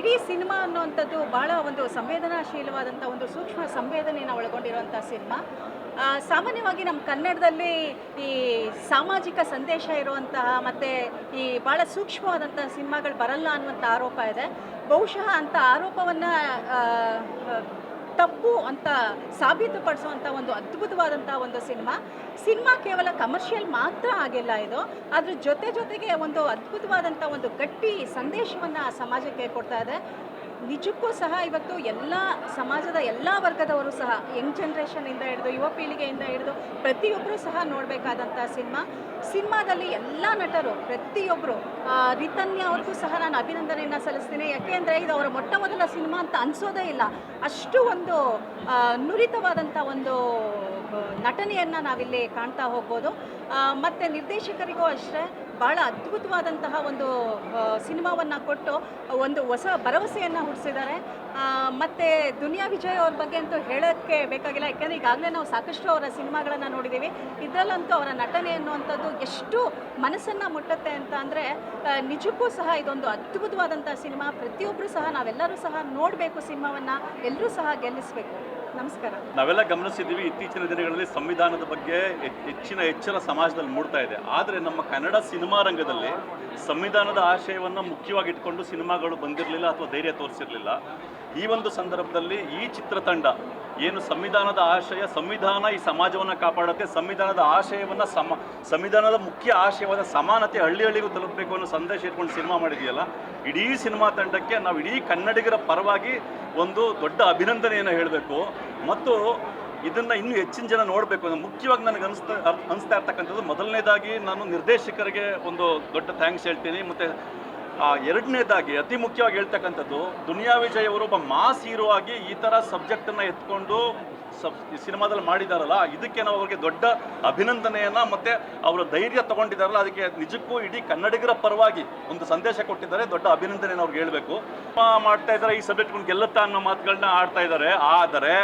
ಇಡೀ ಸಿನಿಮಾ ಅನ್ನುವಂಥದ್ದು ಬಹಳ ಒಂದು ಸಂವೇದನಾಶೀಲವಾದಂಥ ಒಂದು ಸೂಕ್ಷ್ಮ ಸಂವೇದನೆಯನ್ನು ಒಳಗೊಂಡಿರುವಂಥ ಸಿನಿಮಾ. ಸಾಮಾನ್ಯವಾಗಿ ನಮ್ಮ ಕನ್ನಡದಲ್ಲಿ ಈ ಸಾಮಾಜಿಕ ಸಂದೇಶ ಇರುವಂತಹ ಮತ್ತು ಈ ಭಾಳ ಸೂಕ್ಷ್ಮವಾದಂಥ ಸಿನಿಮಾಗಳು ಬರಲ್ಲ ಅನ್ನುವಂಥ ಆರೋಪ ಇದೆ. ಬಹುಶಃ ಅಂಥ ಆರೋಪವನ್ನು ತಪ್ಪು ಅಂತ ಸಾಬೀತುಪಡಿಸುವಂಥ ಒಂದು ಅದ್ಭುತವಾದಂಥ ಒಂದು ಸಿನಿಮಾ ಕೇವಲ ಕಮರ್ಷಿಯಲ್ ಮಾತ್ರ ಆಗಿಲ್ಲ. ಇದು ಅದ್ರ ಜೊತೆಗೆ ಒಂದು ಅದ್ಭುತವಾದಂಥ ಒಂದು ಗಟ್ಟಿ ಸಂದೇಶವನ್ನು ಸಮಾಜಕ್ಕೆ ಕೊಡ್ತಾ ಇದೆ. ನಿಜಕ್ಕೂ ಸಹ ಇವತ್ತು ಎಲ್ಲ ಸಮಾಜದ ಎಲ್ಲ ವರ್ಗದವರು ಸಹ ಯಂಗ್ ಜನ್ರೇಷನಿಂದ ಹಿಡಿದು ಯುವ ಪೀಳಿಗೆಯಿಂದ ಹಿಡಿದು ಪ್ರತಿಯೊಬ್ಬರೂ ಸಹ ನೋಡಬೇಕಾದಂಥ ಸಿನಿಮಾದಲ್ಲಿ ಎಲ್ಲ ನಟರು ಪ್ರತಿಯೊಬ್ಬರು ರಿತನ್ಯ ಅವ್ರಿಗೂ ಸಹ ನಾನು ಅಭಿನಂದನೆಯನ್ನು ಸಲ್ಲಿಸ್ತೀನಿ. ಯಾಕೆಂದರೆ ಇದು ಅವರ ಮೊಟ್ಟ ಮೊದಲ ಸಿನಿಮಾ ಅಂತ ಅನಿಸೋದೇ ಇಲ್ಲ. ಅಷ್ಟು ಒಂದು ನುರಿತವಾದಂಥ ಒಂದು ನಟನೆಯನ್ನು ನಾವಿಲ್ಲಿ ಕಾಣ್ತಾ ಹೋಗ್ಬೋದು. ಮತ್ತು ನಿರ್ದೇಶಕರಿಗೂ ಅಷ್ಟೇ ಭಾಳ ಅದ್ಭುತವಾದಂತಹ ಒಂದು ಸಿನಿಮಾವನ್ನು ಕೊಟ್ಟು ಒಂದು ಹೊಸ ಭರವಸೆಯನ್ನು ಹುಟ್ಟಿಸಿದ್ದಾರೆ. ಮತ್ತು ದುನಿಯಾ ವಿಜಯ್ ಅವ್ರ ಬಗ್ಗೆ ಅಂತೂ ಹೇಳೋಕ್ಕೆ ಬೇಕಾಗಿಲ್ಲ. ಯಾಕೆಂದರೆ ಈಗಾಗಲೇ ನಾವು ಸಾಕಷ್ಟು ಅವರ ಸಿನಿಮಾಗಳನ್ನು ನೋಡಿದ್ದೀವಿ. ಇದರಲ್ಲಂತೂ ಅವರ ನಟನೆ ಅನ್ನುವಂಥದ್ದು ಎಷ್ಟು ಮನಸ್ಸನ್ನು ಮುಟ್ಟುತ್ತೆ ಅಂತ ಅಂದರೆ ನಿಜಕ್ಕೂ ಸಹ ಇದೊಂದು ಅದ್ಭುತವಾದಂಥ ಸಿನಿಮಾ. ಪ್ರತಿಯೊಬ್ಬರು ಸಹ ನಾವೆಲ್ಲರೂ ಸಹ ನೋಡಬೇಕು ಸಿನಿಮಾವನ್ನು, ಎಲ್ಲರೂ ಸಹ ಗೆಲ್ಲಿಸಬೇಕು. ನಮಸ್ಕಾರ. ನಾವೆಲ್ಲ ಗಮನಿಸಿದ್ದೀವಿ, ಇತ್ತೀಚಿನ ದಿನಗಳಲ್ಲಿ ಸಂವಿಧಾನದ ಬಗ್ಗೆ ಹೆಚ್ಚಿನ ಎಚ್ಚರ ಸಮಾಜದಲ್ಲಿ ಮೂಡ್ತಾ ಇದೆ. ಆದರೆ ನಮ್ಮ ಕನ್ನಡ ಸಿನಿಮಾ ರಂಗದಲ್ಲಿ ಸಂವಿಧಾನದ ಆಶಯವನ್ನು ಮುಖ್ಯವಾಗಿ ಇಟ್ಕೊಂಡು ಸಿನಿಮಾಗಳು ಬಂದಿರಲಿಲ್ಲ ಅಥವಾ ಧೈರ್ಯ ತೋರಿಸಿರಲಿಲ್ಲ. ಈ ಒಂದು ಸಂದರ್ಭದಲ್ಲಿ ಈ ಚಿತ್ರತಂಡ ಏನು ಸಂವಿಧಾನದ ಆಶಯ, ಸಂವಿಧಾನ ಈ ಸಮಾಜವನ್ನು ಕಾಪಾಡುತ್ತೆ, ಸಂವಿಧಾನದ ಆಶಯವನ್ನು ಸಂವಿಧಾನದ ಮುಖ್ಯ ಆಶಯವಾದ ಸಮಾನತೆ ಹಳ್ಳಿಗೂ ತಲುಪಬೇಕು ಅನ್ನೋ ಸಂದೇಶ ಇಟ್ಕೊಂಡು ಸಿನಿಮಾ ಮಾಡಿದೆಯಲ್ಲ, ಇಡೀ ಸಿನಿಮಾ ತಂಡಕ್ಕೆ ನಾವು ಇಡೀ ಕನ್ನಡಿಗರ ಪರವಾಗಿ ಒಂದು ದೊಡ್ಡ ಅಭಿನಂದನೆಯನ್ನು ಹೇಳಬೇಕು. ಮತ್ತು ಇದನ್ನು ಇನ್ನೂ ಹೆಚ್ಚಿನ ಜನ ನೋಡಬೇಕು. ಮುಖ್ಯವಾಗಿ ನನಗೆ ಅನಿಸ್ತಾ ಇರ್ತಕ್ಕಂಥದ್ದು, ಮೊದಲನೇದಾಗಿ ನಾನು ನಿರ್ದೇಶಕರಿಗೆ ಒಂದು ದೊಡ್ಡ ಥ್ಯಾಂಕ್ಸ್ ಹೇಳ್ತೀನಿ. ಮತ್ತು ಎರಡನೇದಾಗಿ ಅತಿ ಮುಖ್ಯವಾಗಿ ಹೇಳ್ತಕ್ಕಂಥದ್ದು, ದುನಿಯಾ ವಿಜಯ್ ಅವರು ಒಬ್ಬ ಮಾಸ್ ಹೀರೋ ಆಗಿ ಈ ಥರ ಸಬ್ಜೆಕ್ಟನ್ನು ಎತ್ಕೊಂಡು ಸಿನಿಮಾದಲ್ಲಿ ಮಾಡಿದಾರಲ್ಲ, ಇದಕ್ಕೆ ನಾವು ಅವ್ರಿಗೆ ದೊಡ್ಡ ಅಭಿನಂದನೆಯನ್ನು ಮತ್ತು ಅವರ ಧೈರ್ಯ ತೊಗೊಂಡಿದ್ದಾರಲ್ಲ, ಅದಕ್ಕೆ ನಿಜಕ್ಕೂ ಇಡೀ ಕನ್ನಡಿಗರ ಪರವಾಗಿ ಒಂದು ಸಂದೇಶ ಕೊಟ್ಟಿದ್ದಾರೆ. ದೊಡ್ಡ ಅಭಿನಂದನೆಯನ್ನು ಅವ್ರಿಗೆ ಹೇಳಬೇಕು. ಮಾಡ್ತಾ ಇದ್ದಾರೆ, ಈ ಸಬ್ಜೆಕ್ಟ್ ಗೆಲ್ಲುತ್ತಾ ಅನ್ನೋ ಮಾತುಗಳನ್ನ ಆಡ್ತಾ ಇದ್ದಾರೆ. ಆದರೆ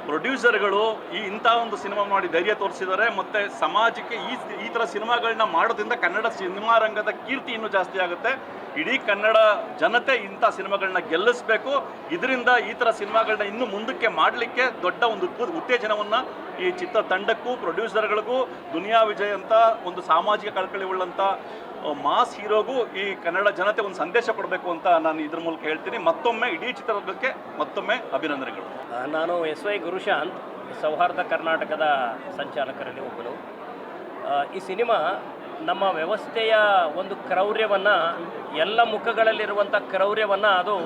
ಪ್ರೊಡ್ಯೂಸರ್ಗಳು ಇಂಥ ಒಂದು ಸಿನಿಮಾ ಮಾಡಿ ಧೈರ್ಯ ತೋರಿಸಿದ್ದಾರೆ. ಮತ್ತು ಸಮಾಜಕ್ಕೆ ಈ ಥರ ಸಿನಿಮಾಗಳನ್ನ ಮಾಡೋದ್ರಿಂದ ಕನ್ನಡ ಸಿನಿಮಾ ರಂಗದ ಕೀರ್ತಿ ಇನ್ನೂ ಜಾಸ್ತಿ ಆಗುತ್ತೆ. ಇಡೀ ಕನ್ನಡ ಜನತೆ ಇಂಥ ಸಿನಿಮಾಗಳನ್ನ ಗೆಲ್ಲಿಸಬೇಕು. ಇದರಿಂದ ಈ ಥರ ಸಿನಿಮಾಗಳನ್ನ ಇನ್ನೂ ಮುಂದಕ್ಕೆ ಮಾಡಲಿಕ್ಕೆ ದೊಡ್ಡ ಒಂದು ಉತ್ತೇಜನವನ್ನು ಈ ಚಿತ್ರತಂಡಕ್ಕೂ ಪ್ರೊಡ್ಯೂಸರ್ಗಳಿಗೂ ದುನಿಯಾ ವಿಜಯ್ ಅಂತ ಒಂದು ಸಾಮಾಜಿಕ ಕಳಕಳಿ ಉಳ್ಳಂಥ ಮಾಸ್ ಹೀರೋಗೂ ಈ ಕನ್ನಡ ಜನತೆ ಒಂದು ಸಂದೇಶ ಕೊಡಬೇಕು ಅಂತ ನಾನು ಇದ್ರ ಮೂಲಕ ಹೇಳ್ತೀನಿ. ಮತ್ತೊಮ್ಮೆ ಇಡೀ ಚಿತ್ರದುರ್ಗಕ್ಕೆ ಮತ್ತೊಮ್ಮೆ ಅಭಿನಂದನೆಗಳು. ನಾನು SY ಗುರುಶಾಂತ್, ಸೌಹಾರ್ದ ಕರ್ನಾಟಕದ ಸಂಚಾಲಕರಲ್ಲಿ ಒಬ್ಬನು. ಈ ಸಿನಿಮಾ ನಮ್ಮ ವ್ಯವಸ್ಥೆಯ ಒಂದು ಕ್ರೌರ್ಯವನ್ನು, ಎಲ್ಲ ಮುಖಗಳಲ್ಲಿರುವಂಥ ಕ್ರೌರ್ಯವನ್ನು ಅದು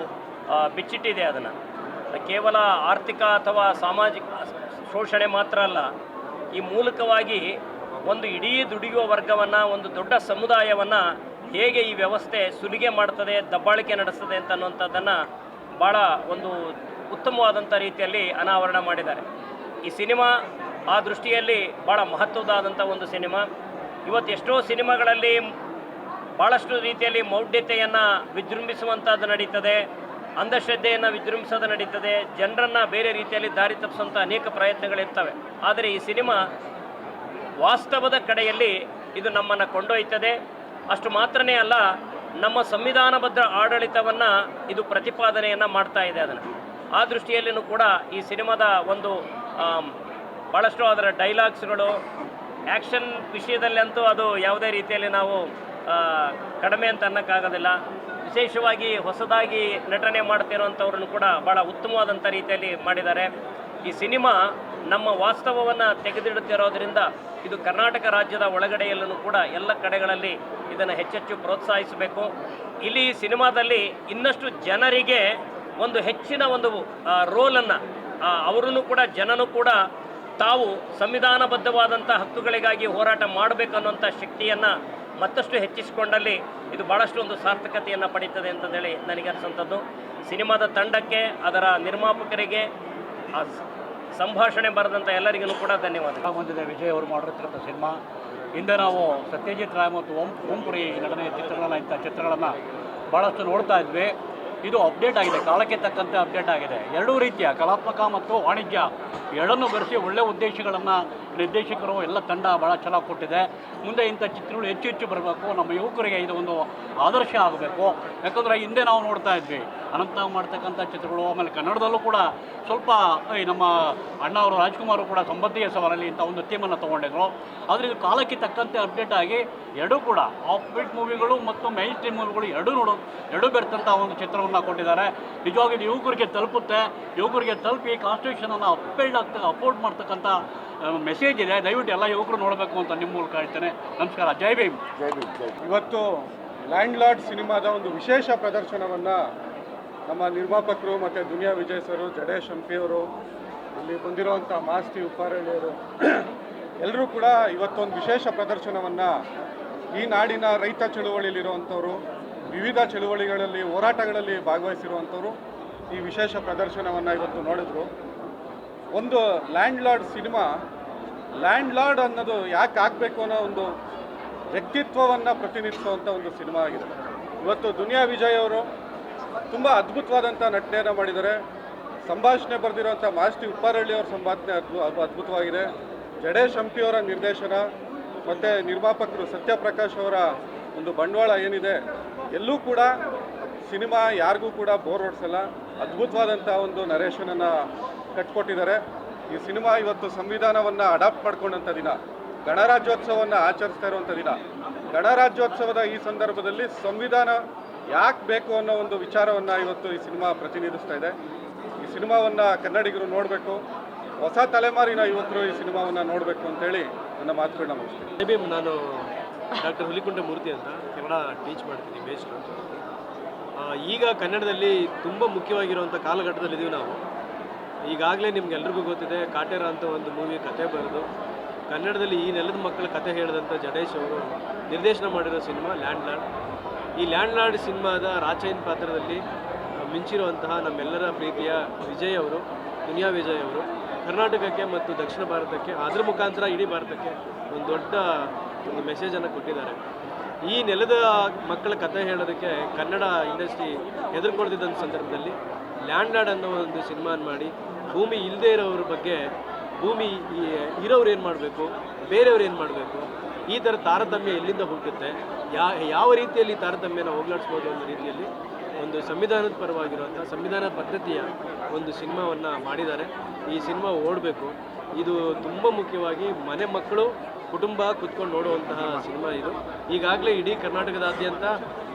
ಬಿಚ್ಚಿಟ್ಟಿದೆ. ಅದನ್ನು ಕೇವಲ ಆರ್ಥಿಕ ಅಥವಾ ಸಾಮಾಜಿಕ ಶೋಷಣೆ ಮಾತ್ರ ಅಲ್ಲ, ಈ ಮೂಲಕವಾಗಿ ಒಂದು ಇಡೀ ದುಡಿಯುವ ವರ್ಗವನ್ನು, ಒಂದು ದೊಡ್ಡ ಸಮುದಾಯವನ್ನು ಹೇಗೆ ಈ ವ್ಯವಸ್ಥೆ ಸುಲಿಗೆ ಮಾಡ್ತದೆ, ದಬ್ಬಾಳಿಕೆ ನಡೆಸ್ತದೆ ಅಂತ ಅನ್ನುವಂಥದ್ದನ್ನು ಭಾಳ ಒಂದು ಉತ್ತಮವಾದಂಥ ರೀತಿಯಲ್ಲಿ ಅನಾವರಣ ಮಾಡಿದ್ದಾರೆ. ಈ ಸಿನಿಮಾ ಆ ದೃಷ್ಟಿಯಲ್ಲಿ ಭಾಳ ಮಹತ್ವದಾದಂಥ ಒಂದು ಸಿನಿಮಾ. ಇವತ್ತು ಎಷ್ಟೋ ಸಿನಿಮಾಗಳಲ್ಲಿ ಭಾಳಷ್ಟು ರೀತಿಯಲ್ಲಿ ಮೌಢ್ಯತೆಯನ್ನು ವಿಜೃಂಭಿಸುವಂಥದ್ದು ನಡೀತದೆ, ಅಂಧಶ್ರದ್ಧೆಯನ್ನು ವಿಜೃಂಭಿಸೋದು ನಡೀತದೆ, ಜನರನ್ನು ಬೇರೆ ರೀತಿಯಲ್ಲಿ ದಾರಿ ತಪ್ಪಿಸುವಂಥ ಅನೇಕ ಪ್ರಯತ್ನಗಳಿರ್ತವೆ. ಆದರೆ ಈ ಸಿನಿಮಾ ವಾಸ್ತವದ ಕಡೆಯಲ್ಲಿ ಇದು ನಮ್ಮನ್ನು ಕೊಂಡೊಯ್ತದೆ. ಅಷ್ಟು ಮಾತ್ರನೇ ಅಲ್ಲ, ನಮ್ಮ ಸಂವಿಧಾನಬದ್ಧ ಆಡಳಿತವನ್ನು ಇದು ಪ್ರತಿಪಾದನೆಯನ್ನು ಮಾಡ್ತಾ ಇದೆ. ಅದನ್ನು ಆ ದೃಷ್ಟಿಯಲ್ಲಿಯೂ ಕೂಡ ಈ ಸಿನಿಮಾದ ಒಂದು ಭಾಳಷ್ಟು ಅದರ ಡೈಲಾಗ್ಸ್ಗಳು, ಆ್ಯಕ್ಷನ್ ವಿಷಯದಲ್ಲಂತೂ ಅದು ಯಾವುದೇ ರೀತಿಯಲ್ಲಿ ನಾವು ಕಡಿಮೆ ಅಂತ ಅನ್ನೋಕ್ಕಾಗೋದಿಲ್ಲ. ವಿಶೇಷವಾಗಿ ಹೊಸದಾಗಿ ನಟನೆ ಮಾಡ್ತಿರೋಂಥವ್ರನ್ನು ಕೂಡ ಭಾಳ ಉತ್ತಮವಾದಂಥ ರೀತಿಯಲ್ಲಿ ಮಾಡಿದ್ದಾರೆ. ಈ ಸಿನಿಮಾ ನಮ್ಮ ವಾಸ್ತವವನ್ನು ತೆಗೆದಿಡುತ್ತಿರೋದ್ರಿಂದ ಇದು ಕರ್ನಾಟಕ ರಾಜ್ಯದ ಒಳಗಡೆಯಲ್ಲೂ ಕೂಡ ಎಲ್ಲ ಕಡೆಗಳಲ್ಲಿ ಇದನ್ನು ಹೆಚ್ಚೆಚ್ಚು ಪ್ರೋತ್ಸಾಹಿಸಬೇಕು. ಇಲ್ಲಿ ಸಿನಿಮಾದಲ್ಲಿ ಇನ್ನಷ್ಟು ಜನರಿಗೆ ಒಂದು ಹೆಚ್ಚಿನ ಒಂದು ರೋಲನ್ನು ಅವರೂ ಕೂಡ, ಜನನೂ ಕೂಡ ತಾವು ಸಂವಿಧಾನಬದ್ಧವಾದಂಥ ಹಕ್ಕುಗಳಿಗಾಗಿ ಹೋರಾಟ ಮಾಡಬೇಕನ್ನುವಂಥ ಶಕ್ತಿಯನ್ನು ಮತ್ತಷ್ಟು ಹೆಚ್ಚಿಸಿಕೊಂಡಲ್ಲಿ ಇದು ಭಾಳಷ್ಟು ಒಂದು ಸಾರ್ಥಕತೆಯನ್ನು ಪಡೀತದೆ ಅಂತಂದೇಳಿ ನನಗೆ ಅನಿಸೋಂಥದ್ದು. ಸಿನಿಮಾದ ತಂಡಕ್ಕೆ, ಅದರ ನಿರ್ಮಾಪಕರಿಗೆ, ಸಂಭಾಷಣೆ ಬರೆದಂಥ ಎಲ್ಲರಿಗೂ ಕೂಡ ಧನ್ಯವಾದ. ಬಂದಿದೆ ವಿಜಯ್ ಅವರು ಮಾಡಿರ್ತಕ್ಕಂಥ ಸಿನಿಮಾ. ಹಿಂದೆ ನಾವು ಸತ್ಯಜಿತ್ ರಾಯ್ ಮತ್ತು ಓಂಪುರಿ ನಟನೆ ಇಂಥ ಚಿತ್ರಗಳನ್ನು ಭಾಳಷ್ಟು ನೋಡ್ತಾ ಇದ್ವಿ. ಇದು ಅಪ್ಡೇಟ್ ಆಗಿದೆ, ಕಾಲಕ್ಕೆ ತಕ್ಕಂತೆ ಅಪ್ಡೇಟ್ ಆಗಿದೆ. ಎರಡೂ ರೀತಿಯ ಕಲಾತ್ಮಕ ಮತ್ತು ವಾಣಿಜ್ಯ ಎರಡನ್ನೂ ಬೆರೆಸಿ ಒಳ್ಳೆಯ ಉದ್ದೇಶಗಳನ್ನು ನಿರ್ದೇಶಕರು ಎಲ್ಲ ತಂಡ ಭಾಳ ಚೆನ್ನಾಗಿ ಕೊಟ್ಟಿದೆ. ಮುಂದೆ ಇಂಥ ಚಿತ್ರಗಳು ಹೆಚ್ಚು ಹೆಚ್ಚು ಬರಬೇಕು. ನಮ್ಮ ಯುವಕರಿಗೆ ಇದು ಒಂದು ಆದರ್ಶ ಆಗಬೇಕು. ಯಾಕಂದರೆ ಹಿಂದೆ ನಾವು ನೋಡ್ತಾ ಇದ್ವಿ ಅನಂತ ಮಾಡ್ತಕ್ಕಂಥ ಚಿತ್ರಗಳು. ಆಮೇಲೆ ಕನ್ನಡದಲ್ಲೂ ಕೂಡ ಸ್ವಲ್ಪ ನಮ್ಮ ಅಣ್ಣ ಅವರು ರಾಜ್ಕುಮಾರ್ ಕೂಡ ಸಂಬಂಧಿಯ ಸವಾಲಲ್ಲಿ ಇಂಥ ಒಂದು ಥೀಮನ್ನು ತೊಗೊಂಡಿದ್ರು. ಆದರೆ ಇದು ಕಾಲಕ್ಕೆ ತಕ್ಕಂತೆ ಅಪ್ಡೇಟ್ ಆಗಿ ಎರಡೂ ಕೂಡ ಆಫ್ ಬೀಟ್ ಮೂವಿಗಳು ಮತ್ತು ಮೈನ್ ಸ್ಟ್ರೀಮ್ ಮೂವಿಗಳು ಎರಡೂ ಬೆರೆತಂಥ ಒಂದು ಚಿತ್ರವನ್ನು ಕೊಟ್ಟಿದ್ದಾರೆ. ನಿಜವಾಗಿ ಇದು ಯುವಕರಿಗೆ ತಲುಪುತ್ತೆ. ಯುವಕರಿಗೆ ತಲುಪಿ ಕಾನ್ಸ್ಟಿಟ್ಯೂಷನನ್ನು ಅಪೋರ್ಟ್ ಮಾಡ್ತಕ್ಕಂಥ ಮೆಸೇಜ್ ಇದೆ. ದಯವಿಟ್ಟು ಎಲ್ಲ ಯುವಕರು ನೋಡಬೇಕು ಅಂತ ನಿಮ್ಮ ಮೂಲಕ ಹೇಳ್ತೇನೆ. ನಮಸ್ಕಾರ. ಜೈ ಭೀಮ್. ಇವತ್ತು ಲ್ಯಾಂಡ್ ಲಾರ್ಡ್ ಸಿನಿಮಾದ ಒಂದು ವಿಶೇಷ ಪ್ರದರ್ಶನವನ್ನು ನಮ್ಮ ನಿರ್ಮಾಪಕರು ಮತ್ತು ದುನಿಯಾ ವಿಜಯ್ ಸರು, ಜಡೇಶ್ ಹಂಪಿಯವರು, ಇಲ್ಲಿ ಬಂದಿರುವಂಥ ಮಾಸ್ತಿ ಉಪ್ಪಾರಳ್ಳಿಯವರು ಎಲ್ಲರೂ ಕೂಡ ಇವತ್ತೊಂದು ವಿಶೇಷ ಪ್ರದರ್ಶನವನ್ನು ಈ ನಾಡಿನ ರೈತ ಚಳುವಳಿಯಲ್ಲಿರುವಂಥವ್ರು, ವಿವಿಧ ಚಳುವಳಿಗಳಲ್ಲಿ ಹೋರಾಟಗಳಲ್ಲಿ ಭಾಗವಹಿಸಿರುವಂಥವ್ರು ಈ ವಿಶೇಷ ಪ್ರದರ್ಶನವನ್ನು ಇವತ್ತು ನೋಡಿದ್ರು. ಒಂದು land lord cinema, land lord ಅನ್ನೋದು ಯಾಕೆ ಆಗಬೇಕು ಅನ್ನೋ ಒಂದು ವ್ಯಕ್ತಿತ್ವವನ್ನು ಪ್ರತಿನಿಧಿಸುವಂಥ ಒಂದು ಸಿನಿಮಾ ಆಗಿದೆ. ಇವತ್ತು ದುನಿಯಾ ವಿಜಯ್ ಅವರು ತುಂಬ ಅದ್ಭುತವಾದಂಥ ನಟನೆಯನ್ನು ಮಾಡಿದ್ದಾರೆ. ಸಂಭಾಷಣೆ ಬರೆದಿರುವಂಥ ಮಾಸ್ತಿ ಉಪ್ಪಾರಳ್ಳಿಯವ್ರ ಸಂಭಾಷಣೆ ಅದ್ಭುತವಾಗಿದೆ. ಜಡೇಶ್ ಹಂಪಿಯವರ ನಿರ್ದೇಶನ ಮತ್ತು ನಿರ್ಮಾಪಕರು ಸತ್ಯಪ್ರಕಾಶ್ ಅವರ ಒಂದು ಬಂಡವಾಳ ಏನಿದೆ, ಎಲ್ಲೂ ಕೂಡ ಸಿನಿಮಾ ಯಾರಿಗೂ ಕೂಡ ಬೋರ್ ಹೊಡ್ಸಲ್ಲ. ಅದ್ಭುತವಾದಂಥ ಒಂದು ನರೇಷನನ್ನು ಕಟ್ಕೊಟ್ಟಿದ್ದಾರೆ. ಈ ಸಿನಿಮಾ ಇವತ್ತು ಸಂವಿಧಾನವನ್ನು ಅಡಾಪ್ಟ್ ಮಾಡ್ಕೊಂಡಂಥ ದಿನ, ಗಣರಾಜ್ಯೋತ್ಸವವನ್ನು ಆಚರಿಸ್ತಾ ಇರುವಂಥ ದಿನ. ಗಣರಾಜ್ಯೋತ್ಸವದ ಈ ಸಂದರ್ಭದಲ್ಲಿ ಸಂವಿಧಾನ ಯಾಕೆ ಬೇಕು ಅನ್ನೋ ಒಂದು ವಿಚಾರವನ್ನು ಇವತ್ತು ಈ ಸಿನಿಮಾ ಪ್ರತಿನಿಧಿಸ್ತಾ ಇದೆ. ಈ ಸಿನಿಮಾವನ್ನು ಕನ್ನಡಿಗರು ನೋಡಬೇಕು, ಹೊಸ ತಲೆಮಾರಿನ ಯುವಕರು ಈ ಸಿನಿಮಾವನ್ನು ನೋಡಬೇಕು ಅಂತೇಳಿ ನನ್ನ ಮಾತುಗಳನ್ನ ಮುಗಿಸ್ತೀನಿ. ನಾನು ಡಾಕ್ಟರ್ ಹುಲಿಕುಂಟೆ ಮೂರ್ತಿ ಅಂತ ಕನ್ನಡ ಟೀಚ್ ಮಾಡ್ತೀನಿ ಬೇಸ್ಡು. ಈಗ ಕನ್ನಡದಲ್ಲಿ ತುಂಬ ಮುಖ್ಯವಾಗಿರುವಂಥ ಕಾಲಘಟ್ಟದಲ್ಲಿದ್ದೀವಿ ನಾವು. ಈಗಾಗಲೇ ನಿಮ್ಗೆಲ್ರಿಗೂ ಗೊತ್ತಿದೆ, ಕಾಟೇರ ಅಂತ ಒಂದು ಮೂವಿ ಕತೆ ಬರೆದು ಕನ್ನಡದಲ್ಲಿ ಈ ನೆಲದ ಮಕ್ಕಳ ಕತೆ ಹೇಳಿದಂಥ ಜಡೇಶ್ ಅವರು ನಿರ್ದೇಶನ ಮಾಡಿರೋ ಸಿನಿಮಾ ಲ್ಯಾಂಡ್ ಲಾರ್ಡ್. ಈ ಲ್ಯಾಂಡ್ ಲಾರ್ಡ್ ಸಿನಿಮಾದ ರಾಚೈನ್ ಪಾತ್ರದಲ್ಲಿ ಮಿಂಚಿರುವಂತಹ ನಮ್ಮೆಲ್ಲರ ಪ್ರೀತಿಯ ವಿಜಯ್ ಅವರು, ದುನಿಯಾ ವಿಜಯ್ ಅವರು ಕರ್ನಾಟಕಕ್ಕೆ ಮತ್ತು ದಕ್ಷಿಣ ಭಾರತಕ್ಕೆ, ಅದರ ಮುಖಾಂತರ ಇಡೀ ಭಾರತಕ್ಕೆ ಒಂದು ದೊಡ್ಡ ಒಂದು ಮೆಸೇಜನ್ನು ಕೊಟ್ಟಿದ್ದಾರೆ. ಈ ನೆಲದ ಮಕ್ಕಳ ಕಥೆ ಹೇಳೋದಕ್ಕೆ ಕನ್ನಡ ಇಂಡಸ್ಟ್ರಿ ಹೆದರ್ಕೊಳ್ತಿದ್ದಂಥ ಸಂದರ್ಭದಲ್ಲಿ ಲ್ಯಾಂಡ್ ಲಾರ್ಡ್ ಅನ್ನೋ ಒಂದು ಸಿನಿಮಾನ ಮಾಡಿ ಭೂಮಿ ಇಲ್ಲದೇ ಇರೋವ್ರ ಬಗ್ಗೆ, ಭೂಮಿ ಇರೋರು ಏನು ಮಾಡಬೇಕು, ಬೇರೆಯವ್ರು ಏನು ಮಾಡಬೇಕು, ಈ ಥರ ತಾರತಮ್ಯ ಎಲ್ಲಿಂದ ಹುಟ್ಟುತ್ತೆ, ಯಾವ ರೀತಿಯಲ್ಲಿ ತಾರತಮ್ಯನ ಹೋಗ್ಲಾಡಿಸ್ಬೋದು ಅನ್ನೋ ರೀತಿಯಲ್ಲಿ ಒಂದು ಸಂವಿಧಾನದ ಪರವಾಗಿರುವಂಥ ಸಂವಿಧಾನ ಪದ್ಧತಿಯ ಒಂದು ಸಿನಿಮಾವನ್ನು ಮಾಡಿದ್ದಾರೆ. ಈ ಸಿನಿಮಾ ಓಡಬೇಕು. ಇದು ತುಂಬ ಮುಖ್ಯವಾಗಿ ಮನೆ ಮಕ್ಕಳು, ಕುಟುಂಬ ಕುತ್ಕೊಂಡು ನೋಡುವಂತಹ ಸಿನಿಮಾ ಇದು. ಈಗಾಗಲೇ ಇಡೀ ಕರ್ನಾಟಕದಾದ್ಯಂತ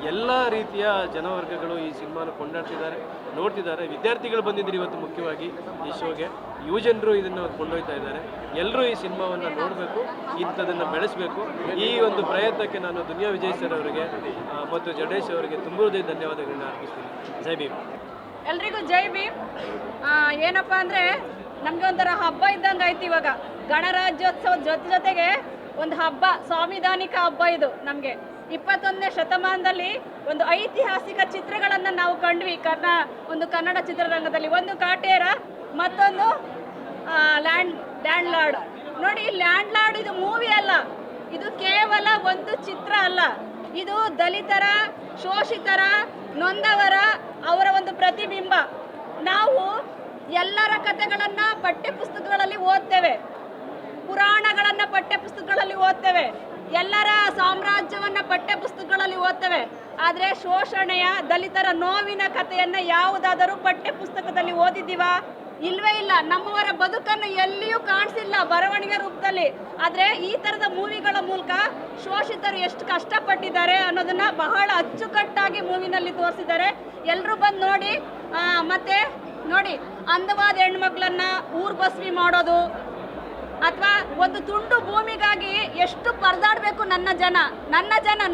ಎಲ್ಲ ರೀತಿಯ ಜನವರ್ಗಗಳು ಈ ಸಿನಿಮಾನ ಕೊಂಡಾಡ್ತಿದ್ದಾರೆ, ನೋಡ್ತಿದ್ದಾರೆ. ವಿದ್ಯಾರ್ಥಿಗಳು ಬಂದಿದ್ದಾರೆ ಇವತ್ತು ಮುಖ್ಯವಾಗಿ ಈ ಶೋಗೆ, ಯುವಜನರು ಇದನ್ನು ಕೊಂಡೊಯ್ತಾ ಇದ್ದಾರೆ. ಎಲ್ಲರೂ ಈ ಸಿನಿಮಾವನ್ನು ನೋಡಬೇಕು, ಇಂಥದನ್ನು ಬೆಳೆಸಬೇಕು. ಈ ಒಂದು ಪ್ರಯತ್ನಕ್ಕೆ ನಾನು ದುನಿಯಾ ವಿಜಯ್ ಸರ್ ಅವರಿಗೆ ಮತ್ತು ಜಡೇಶ್ ಅವರಿಗೆ ತುಂಬ ಧನ್ಯವಾದಗಳನ್ನ ಅರ್ಪಿಸ್ತೀನಿ. ಜೈ ಭೀಮ್. ಎಲ್ರಿಗೂ ಜೈ ಭೀಮ್. ಏನಪ್ಪ ಅಂದರೆ ನಮಗೆ ಒಂಥರ ಹಬ್ಬ ಇದ್ದಂಗೆ ಆಯ್ತು. ಇವಾಗ ಗಣರಾಜ್ಯೋತ್ಸವದ ಜೊತೆಗೆ ಒಂದು ಹಬ್ಬ, ಸಾಂವಿಧಾನಿಕ ಹಬ್ಬ ಇದು ನಮಗೆ. 21ನೇ ಶತಮಾನದಲ್ಲಿ ಒಂದು ಐತಿಹಾಸಿಕ ಚಿತ್ರಗಳನ್ನು ನಾವು ಕಂಡ್ವಿ ಒಂದು ಕನ್ನಡ ಚಿತ್ರರಂಗದಲ್ಲಿ. ಒಂದು ಕಾಟೇರ, ಮತ್ತೊಂದು ಲ್ಯಾಂಡ್ ಲಾರ್ಡ್. ನೋಡಿ, ಲ್ಯಾಂಡ್ ಲಾರ್ಡ್ ಇದು ಮೂವಿ ಅಲ್ಲ, ಇದು ಕೇವಲ ಒಂದು ಚಿತ್ರ ಅಲ್ಲ. ಇದು ದಲಿತರ, ಶೋಷಿತರ, ನೊಂದವರ ಅವರ ಒಂದು ಪ್ರತಿಬಿಂಬ. ನಾವು ಎಲ್ಲರ ಕಥೆಗಳನ್ನು ಪಠ್ಯಪುಸ್ತಕಗಳಲ್ಲಿ ಓದ್ತೇವೆ, ಪುರಾಣಗಳನ್ನು ಪಠ್ಯಪುಸ್ತಕಗಳಲ್ಲಿ ಓದ್ತೇವೆ, ಎಲ್ಲರ ಸಾಮ್ರಾಜ್ಯವನ್ನು ಪಠ್ಯಪುಸ್ತಕಗಳಲ್ಲಿ ಓದ್ತೇವೆ. ಆದರೆ ಶೋಷಣೆಯ, ದಲಿತರ ನೋವಿನ ಕಥೆಯನ್ನು ಯಾವುದಾದರೂ ಪಠ್ಯಪುಸ್ತಕದಲ್ಲಿ ಓದಿದ್ದೀವಾ? ಇಲ್ವೇ ಇಲ್ಲ. ನಮ್ಮವರ ಬದುಕನ್ನು ಎಲ್ಲಿಯೂ ಕಾಣಿಸಿಲ್ಲ ಬರವಣಿಗೆ ರೂಪದಲ್ಲಿ. ಆದರೆ ಈ ಥರದ ಮೂವಿಗಳ ಮೂಲಕ ಶೋಷಿತರು ಎಷ್ಟು ಕಷ್ಟಪಟ್ಟಿದ್ದಾರೆ ಅನ್ನೋದನ್ನು ಬಹಳ ಅಚ್ಚುಕಟ್ಟಾಗಿ ಮೂವಿನಲ್ಲಿ ತೋರಿಸಿದ್ದಾರೆ. ಎಲ್ಲರೂ ಬಂದು ನೋಡಿ. ಮತ್ತು ನೋಡಿ, ಅಂದವಾದ ಹೆಣ್ಮಕ್ಳನ್ನ ಊರ್ಬಸ್ವಿ ಮಾಡೋದು, ಅಥವಾ ಒಂದು ತುಂಡು ಭೂಮಿಗಾಗಿ ಎಷ್ಟು ಪರದಾಡಬೇಕು ನನ್ನ ಜನ.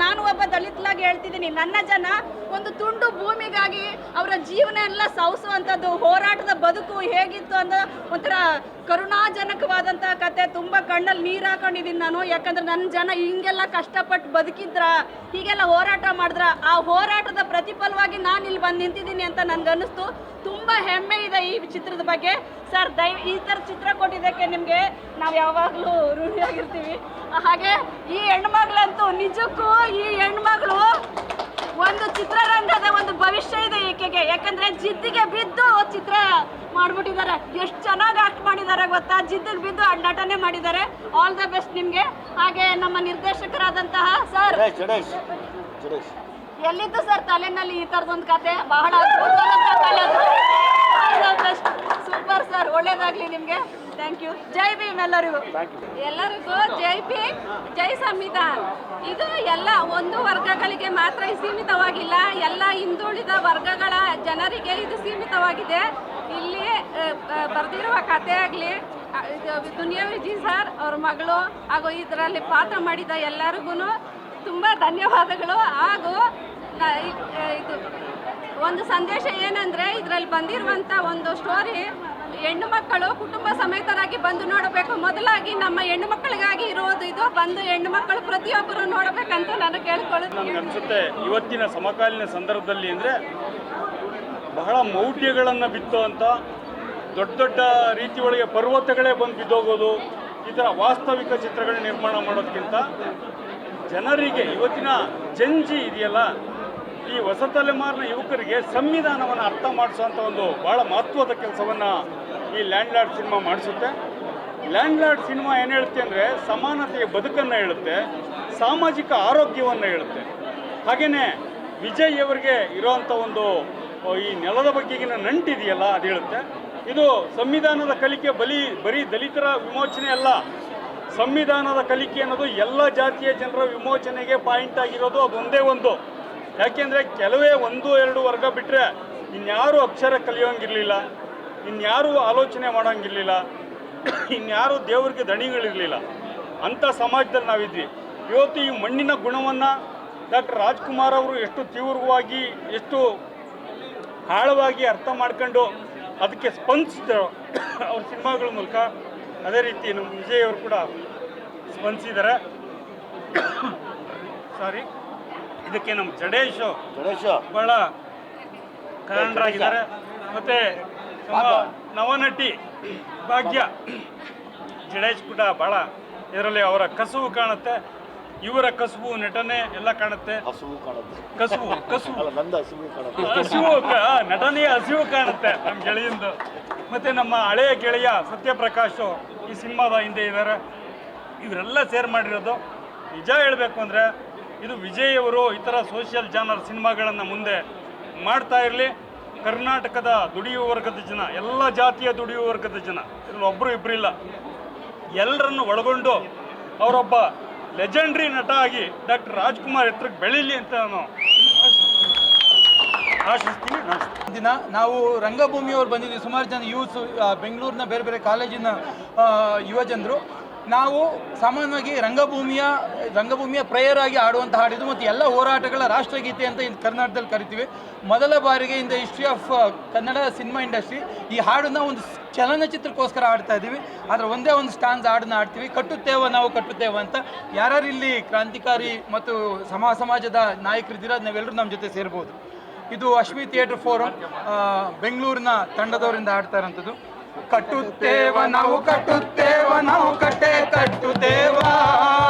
ನಾನು ಒಬ್ಬ ದಲಿತಲಾಗಿ ಹೇಳ್ತಿದ್ದೀನಿ, ನನ್ನ ಜನ ಒಂದು ತುಂಡು ಭೂಮಿಗಾಗಿ ಅವರ ಜೀವನ ಎಲ್ಲ ಸವಿಸುವಂಥದ್ದು, ಹೋರಾಟದ ಬದುಕು ಹೇಗಿತ್ತು ಅನ್ನೋ ಒಂಥರ ಕರುಣಾಜನಕವಾದಂಥ ಕತೆ. ತುಂಬ ಕಣ್ಣಲ್ಲಿ ನೀರು ಹಾಕೊಂಡಿದ್ದೀನಿ ನಾನು. ಯಾಕಂದರೆ ನನ್ನ ಜನ ಹಿಂಗೆಲ್ಲ ಕಷ್ಟಪಟ್ಟು ಬದುಕಿದ್ರ, ಹೀಗೆಲ್ಲ ಹೋರಾಟ ಮಾಡಿದ್ರ, ಆ ಹೋರಾಟದ ಪ್ರತಿಫಲವಾಗಿ ನಾನು ಇಲ್ಲಿ ಬಂದು ನಿಂತಿದ್ದೀನಿ ಅಂತ ನನಗನ್ನಿಸ್ತು. ತುಂಬ ಹೆಮ್ಮೆ ಇದೆ ಈ ಚಿತ್ರದ ಬಗ್ಗೆ. ಸರ್, ಈ ಥರ ಚಿತ್ರ ಕೊಟ್ಟಿದ್ದಕ್ಕೆ ನಿಮಗೆ ನಾವು ಯಾವಾಗಲೂ ಋಣಿಯಾಗಿರ್ತೀವಿ. ಹಾಗೆ ಈ ಹೆಣ್ಮಗಳಂತೂ ನಿಜಕ್ಕೂ ಈ ಹೆಣ್ಮಗಳು ಒಂದು ಚಿತ್ರರಂಗದ ಒಂದು ಭವಿಷ್ಯ ಇದೆ ಈಕೆಗೆ. ಯಾಕಂದ್ರೆ ಜಿದ್ದಿಗೆ ಬಿದ್ದು ಚಿತ್ರ ಮಾಡ್ಬಿಟ್ಟಿದ್ದಾರೆ. ಎಷ್ಟು ಚೆನ್ನಾಗಿ ಆಕ್ಟ್ ಮಾಡಿದ್ದಾರೆ ಗೊತ್ತಾ, ಜಿದ್ದಿಗೆ ಬಿದ್ದು ನಟನೆ ಮಾಡಿದ್ದಾರೆ. ಆಲ್ ದ ಬೆಸ್ಟ್ ನಿಮ್ಗೆ. ಹಾಗೆ ನಮ್ಮ ನಿರ್ದೇಶಕರಾದಂತಹ ಸರ್, ಎಲ್ಲಿದ್ದು ಸರ್ ತಲೆನಲ್ಲಿ ಈ ತರದೊಂದು ಕತೆ? ಬಹಳ ಸೂಪರ್ ಸರ್, ಒಳ್ಳೇದಾಗ್ಲಿ ನಿಮ್ಗೆ. Thank you. ಜೈ ಭೀಮ್ ಎಲ್ಲರಿಗೂ. ಎಲ್ಲರಿಗೂ ಜೈ ಭೀಮ್, ಜೈ ಸಂವಿಧಾನ್. ಇದು ಎಲ್ಲ ಒಂದು ವರ್ಗಗಳಿಗೆ ಮಾತ್ರ ಸೀಮಿತವಾಗಿಲ್ಲ, ಎಲ್ಲ ಹಿಂದುಳಿದ ವರ್ಗಗಳ ಜನರಿಗೆ ಇದು ಸೀಮಿತವಾಗಿದೆ. ಇಲ್ಲಿ ಬರೆದಿರುವ ಕಥೆ ಆಗಲಿ, ದುನಿಯಾ ವಿಜಯ್ ಸರ್ ಅವ್ರ ಮಗಳು ಹಾಗೂ ಇದರಲ್ಲಿ ಪಾತ್ರ ಮಾಡಿದ ಎಲ್ಲರಿಗೂ ತುಂಬ ಧನ್ಯವಾದಗಳು. ಹಾಗೂ ಇದು ಒಂದು ಸಂದೇಶ ಏನಂದರೆ, ಇದರಲ್ಲಿ ಬಂದಿರುವಂಥ ಒಂದು ಸ್ಟೋರಿ ಹೆಣ್ಣು ಮಕ್ಕಳು ಕುಟುಂಬ ಸಮೇತರಾಗಿ ಬಂದು ನೋಡಬೇಕು. ಮೊದಲಾಗಿ ನಮ್ಮ ಹೆಣ್ಣು ಮಕ್ಕಳಿಗಾಗಿ ಇರೋದು ಇದು. ಬಂದು ಹೆಣ್ಣು ಮಕ್ಕಳು ಪ್ರತಿಯೊಬ್ಬರು ನೋಡಬೇಕಂತ ನಾನು ಕೇಳ್ಕೊಳ್ಳೋದು. ನನಗೆ ಅನಿಸುತ್ತೆ ಇವತ್ತಿನ ಸಮಕಾಲೀನ ಸಂದರ್ಭದಲ್ಲಿ ಅಂದರೆ ಬಹಳ ಮೌಢ್ಯಗಳನ್ನು ಬಿತ್ತುವಂಥ ದೊಡ್ಡ ದೊಡ್ಡ ರೀತಿಯೊಳಗೆ ಪರ್ವತಗಳೇ ಬಂದು ಬಿದ್ದೋಗೋದು, ಈ ಥರ ವಾಸ್ತವಿಕ ಚಿತ್ರಗಳ ನಿರ್ಮಾಣ ಮಾಡೋದಕ್ಕಿಂತ ಜನರಿಗೆ ಇವತ್ತಿನ ಜಂಜಿ ಇದೆಯಲ್ಲ, ಈ ಹೊಸ ತಲೆಮಾರಿನ ಯುವಕರಿಗೆ ಸಂವಿಧಾನವನ್ನು ಅರ್ಥ ಮಾಡಿಸುವಂಥ ಒಂದು ಭಾಳ ಮಹತ್ವದ ಕೆಲಸವನ್ನು ಈ ಲ್ಯಾಂಡ್ ಲಾರ್ಡ್ ಸಿನಿಮಾ ಮಾಡಿಸುತ್ತೆ. ಲ್ಯಾಂಡ್ ಲಾರ್ಡ್ ಸಿನಿಮಾ ಏನು ಹೇಳುತ್ತೆ ಅಂದರೆ ಸಮಾನತೆಯ ಬದುಕನ್ನು ಹೇಳುತ್ತೆ, ಸಾಮಾಜಿಕ ಆರೋಗ್ಯವನ್ನು ಹೇಳುತ್ತೆ. ಹಾಗೆಯೇ ವಿಜಯ್ ಅವರಿಗೆ ಇರೋವಂಥ ಒಂದು ಈ ನೆಲದ ಬಗ್ಗೆಗಿನ ನಂಟಿದೆಯಲ್ಲ ಅದು ಹೇಳುತ್ತೆ. ಇದು ಸಂವಿಧಾನದ ಕಲಿಕೆ ಬರೀ ದಲಿತರ ವಿಮೋಚನೆ ಅಲ್ಲ, ಸಂವಿಧಾನದ ಕಲಿಕೆ ಅನ್ನೋದು ಎಲ್ಲ ಜಾತಿಯ ಜನರ ವಿಮೋಚನೆಗೆ ಪಾಯಿಂಟ್ ಆಗಿರೋದು ಅದು ಒಂದೇ ಒಂದು. ಯಾಕೆಂದರೆ ಕೆಲವೇ 1-2 ವರ್ಗ ಬಿಟ್ಟರೆ ಇನ್ಯಾರೂ ಅಕ್ಷರ ಕಲಿಯೋಂಗಿರಲಿಲ್ಲ, ಇನ್ಯಾರೂ ಆಲೋಚನೆ ಮಾಡೋಂಗಿರಲಿಲ್ಲ, ಇನ್ಯಾರೂ ದೇವರಿಗೆ ದಣಿಗಳಿರಲಿಲ್ಲ. ಅಂಥ ಸಮಾಜದಲ್ಲಿ ನಾವಿದ್ವಿ. ಇವತ್ತು ಈ ಮಣ್ಣಿನ ಗುಣವನ್ನು ಡಾಕ್ಟರ್ ರಾಜ್ಕುಮಾರ್ ಅವರು ಎಷ್ಟು ತೀವ್ರವಾಗಿ, ಎಷ್ಟು ಆಳವಾಗಿ ಅರ್ಥ ಮಾಡ್ಕೊಂಡು ಅದಕ್ಕೆ ಸ್ಪಂದಿಸಿದ್ರು ಅವ್ರ ಸಿನಿಮಾಗಳ ಮೂಲಕ. ಅದೇ ರೀತಿ ನಮ್ಮ ವಿಜಯ್ ಅವರು ಕೂಡ ಸ್ಪಂದಿಸಿದ್ದಾರೆ. ಸಾರಿ, ಇದಕ್ಕೆ ನಮ್ಮ ಜಡೇಶ್ ಭಾಳ ಕಾರಣರಾಗಿದ್ದಾರೆ. ಮತ್ತು ನಮ್ಮ ನವನಟಿ ಭಾಗ್ಯ ಜಡೇಶ್ ಕೂಡ ಭಾಳ ಇದರಲ್ಲಿ ಅವರ ಕಸುವು ಕಾಣುತ್ತೆ, ಇವರ ಕಸುವು ನಟನೆ ಎಲ್ಲ ಕಾಣುತ್ತೆ. ಕಸುವು ನಟನೆಯ ಹಸಿವು ಕಾಣುತ್ತೆ ನಮ್ಮ ಗೆಳೆಯಿಂದ. ಮತ್ತು ನಮ್ಮ ಹಳೆಯ ಗೆಳೆಯ ಸತ್ಯಪ್ರಕಾಶ್ ಈ ಸಿನಿಮಾದ ಹಿಂದೆ ಇದ್ದಾರೆ. ಇವರೆಲ್ಲ ಸೇರ್ ಮಾಡಿರೋದು. ನಿಜ ಹೇಳಬೇಕು ಅಂದರೆ ಇದು ವಿಜಯ್ ಅವರು ಈ ಥರ ಸೋಷಿಯಲ್ ಜಾನರ್ ಸಿನಿಮಾಗಳನ್ನು ಮುಂದೆ ಮಾಡ್ತಾ ಇರಲಿ. ಕರ್ನಾಟಕದ ದುಡಿಯುವ ವರ್ಗದ ಜನ, ಎಲ್ಲ ಜಾತಿಯ ದುಡಿಯುವ ವರ್ಗದ ಜನ, ಇದ್ರಲ್ಲಿ ಒಬ್ಬರು ಇಬ್ಬರಿಲ್ಲ, ಎಲ್ಲರನ್ನು ಒಳಗೊಂಡು ಅವರೊಬ್ಬ ಲೆಜೆಂಡ್ರಿ ನಟ ಆಗಿ ಡಾಕ್ಟರ್ ರಾಜ್ಕುಮಾರ್ ಎತ್ತರಕ್ಕೆ ಬೆಳೀಲಿ ಅಂತ ನಾನು ಆಶಿಸ್ತೀನಿ. ದಿನ ನಾವು ರಂಗಭೂಮಿಯವರು ಬಂದಿದ್ದೀವಿ, ಸುಮಾರು ಜನ ಯೂತ್ಸು, ಬೆಂಗಳೂರಿನ ಬೇರೆ ಬೇರೆ ಕಾಲೇಜಿನ ಯುವಜನರು. ನಾವು ಸಾಮಾನ್ಯವಾಗಿ ರಂಗಭೂಮಿಯ ಪ್ರೇಯರ್ ಆಗಿ ಆಡುವಂಥ ಹಾಡಿದ್ದು ಮತ್ತು ಎಲ್ಲ ಹೋರಾಟಗಳ ರಾಷ್ಟ್ರಗೀತೆ ಅಂತ ಕರ್ನಾಟಕದಲ್ಲಿ ಕರಿತೀವಿ. ಮೊದಲ ಬಾರಿಗೆ in the history of Kannada cinema industry ಈ ಹಾಡನ್ನು ಒಂದು ಚಲನಚಿತ್ರಕ್ಕೋಸ್ಕರ ಆಡ್ತಾ ಇದ್ದೀವಿ. ಆದರೆ ಒಂದೇ ಒಂದು ಸ್ಟಾನ್ಸ್ ಹಾಡನ್ನ ಆಡ್ತೀವಿ, ಕಟ್ಟುತ್ತೇವ ನಾವು ಕಟ್ಟುತ್ತೇವ ಅಂತ. ಯಾರ್ಯಾರು ಇಲ್ಲಿ ಕ್ರಾಂತಿಕಾರಿ ಮತ್ತು ಸಮಾಜದ ನಾಯಕರಿದ್ದೀರ ನಾವೆಲ್ಲರೂ ನಮ್ಮ ಜೊತೆ ಸೇರ್ಬೋದು. ಇದು ಅಶ್ಮಿ ಥಿಯೇಟರ್ ಫೋರಂ ಬೆಂಗಳೂರಿನ ತಂಡದವರಿಂದ ಆಡ್ತಾ ಇರೋಂಥದ್ದು. ಕಟ್ಟುತ್ತೇವ ನಾವು ಕಟ್ಟುತ್ತೇವ ನಾವು ಕಟ್ಟೆ ಕಟ್ಟುತ್ತೇವ,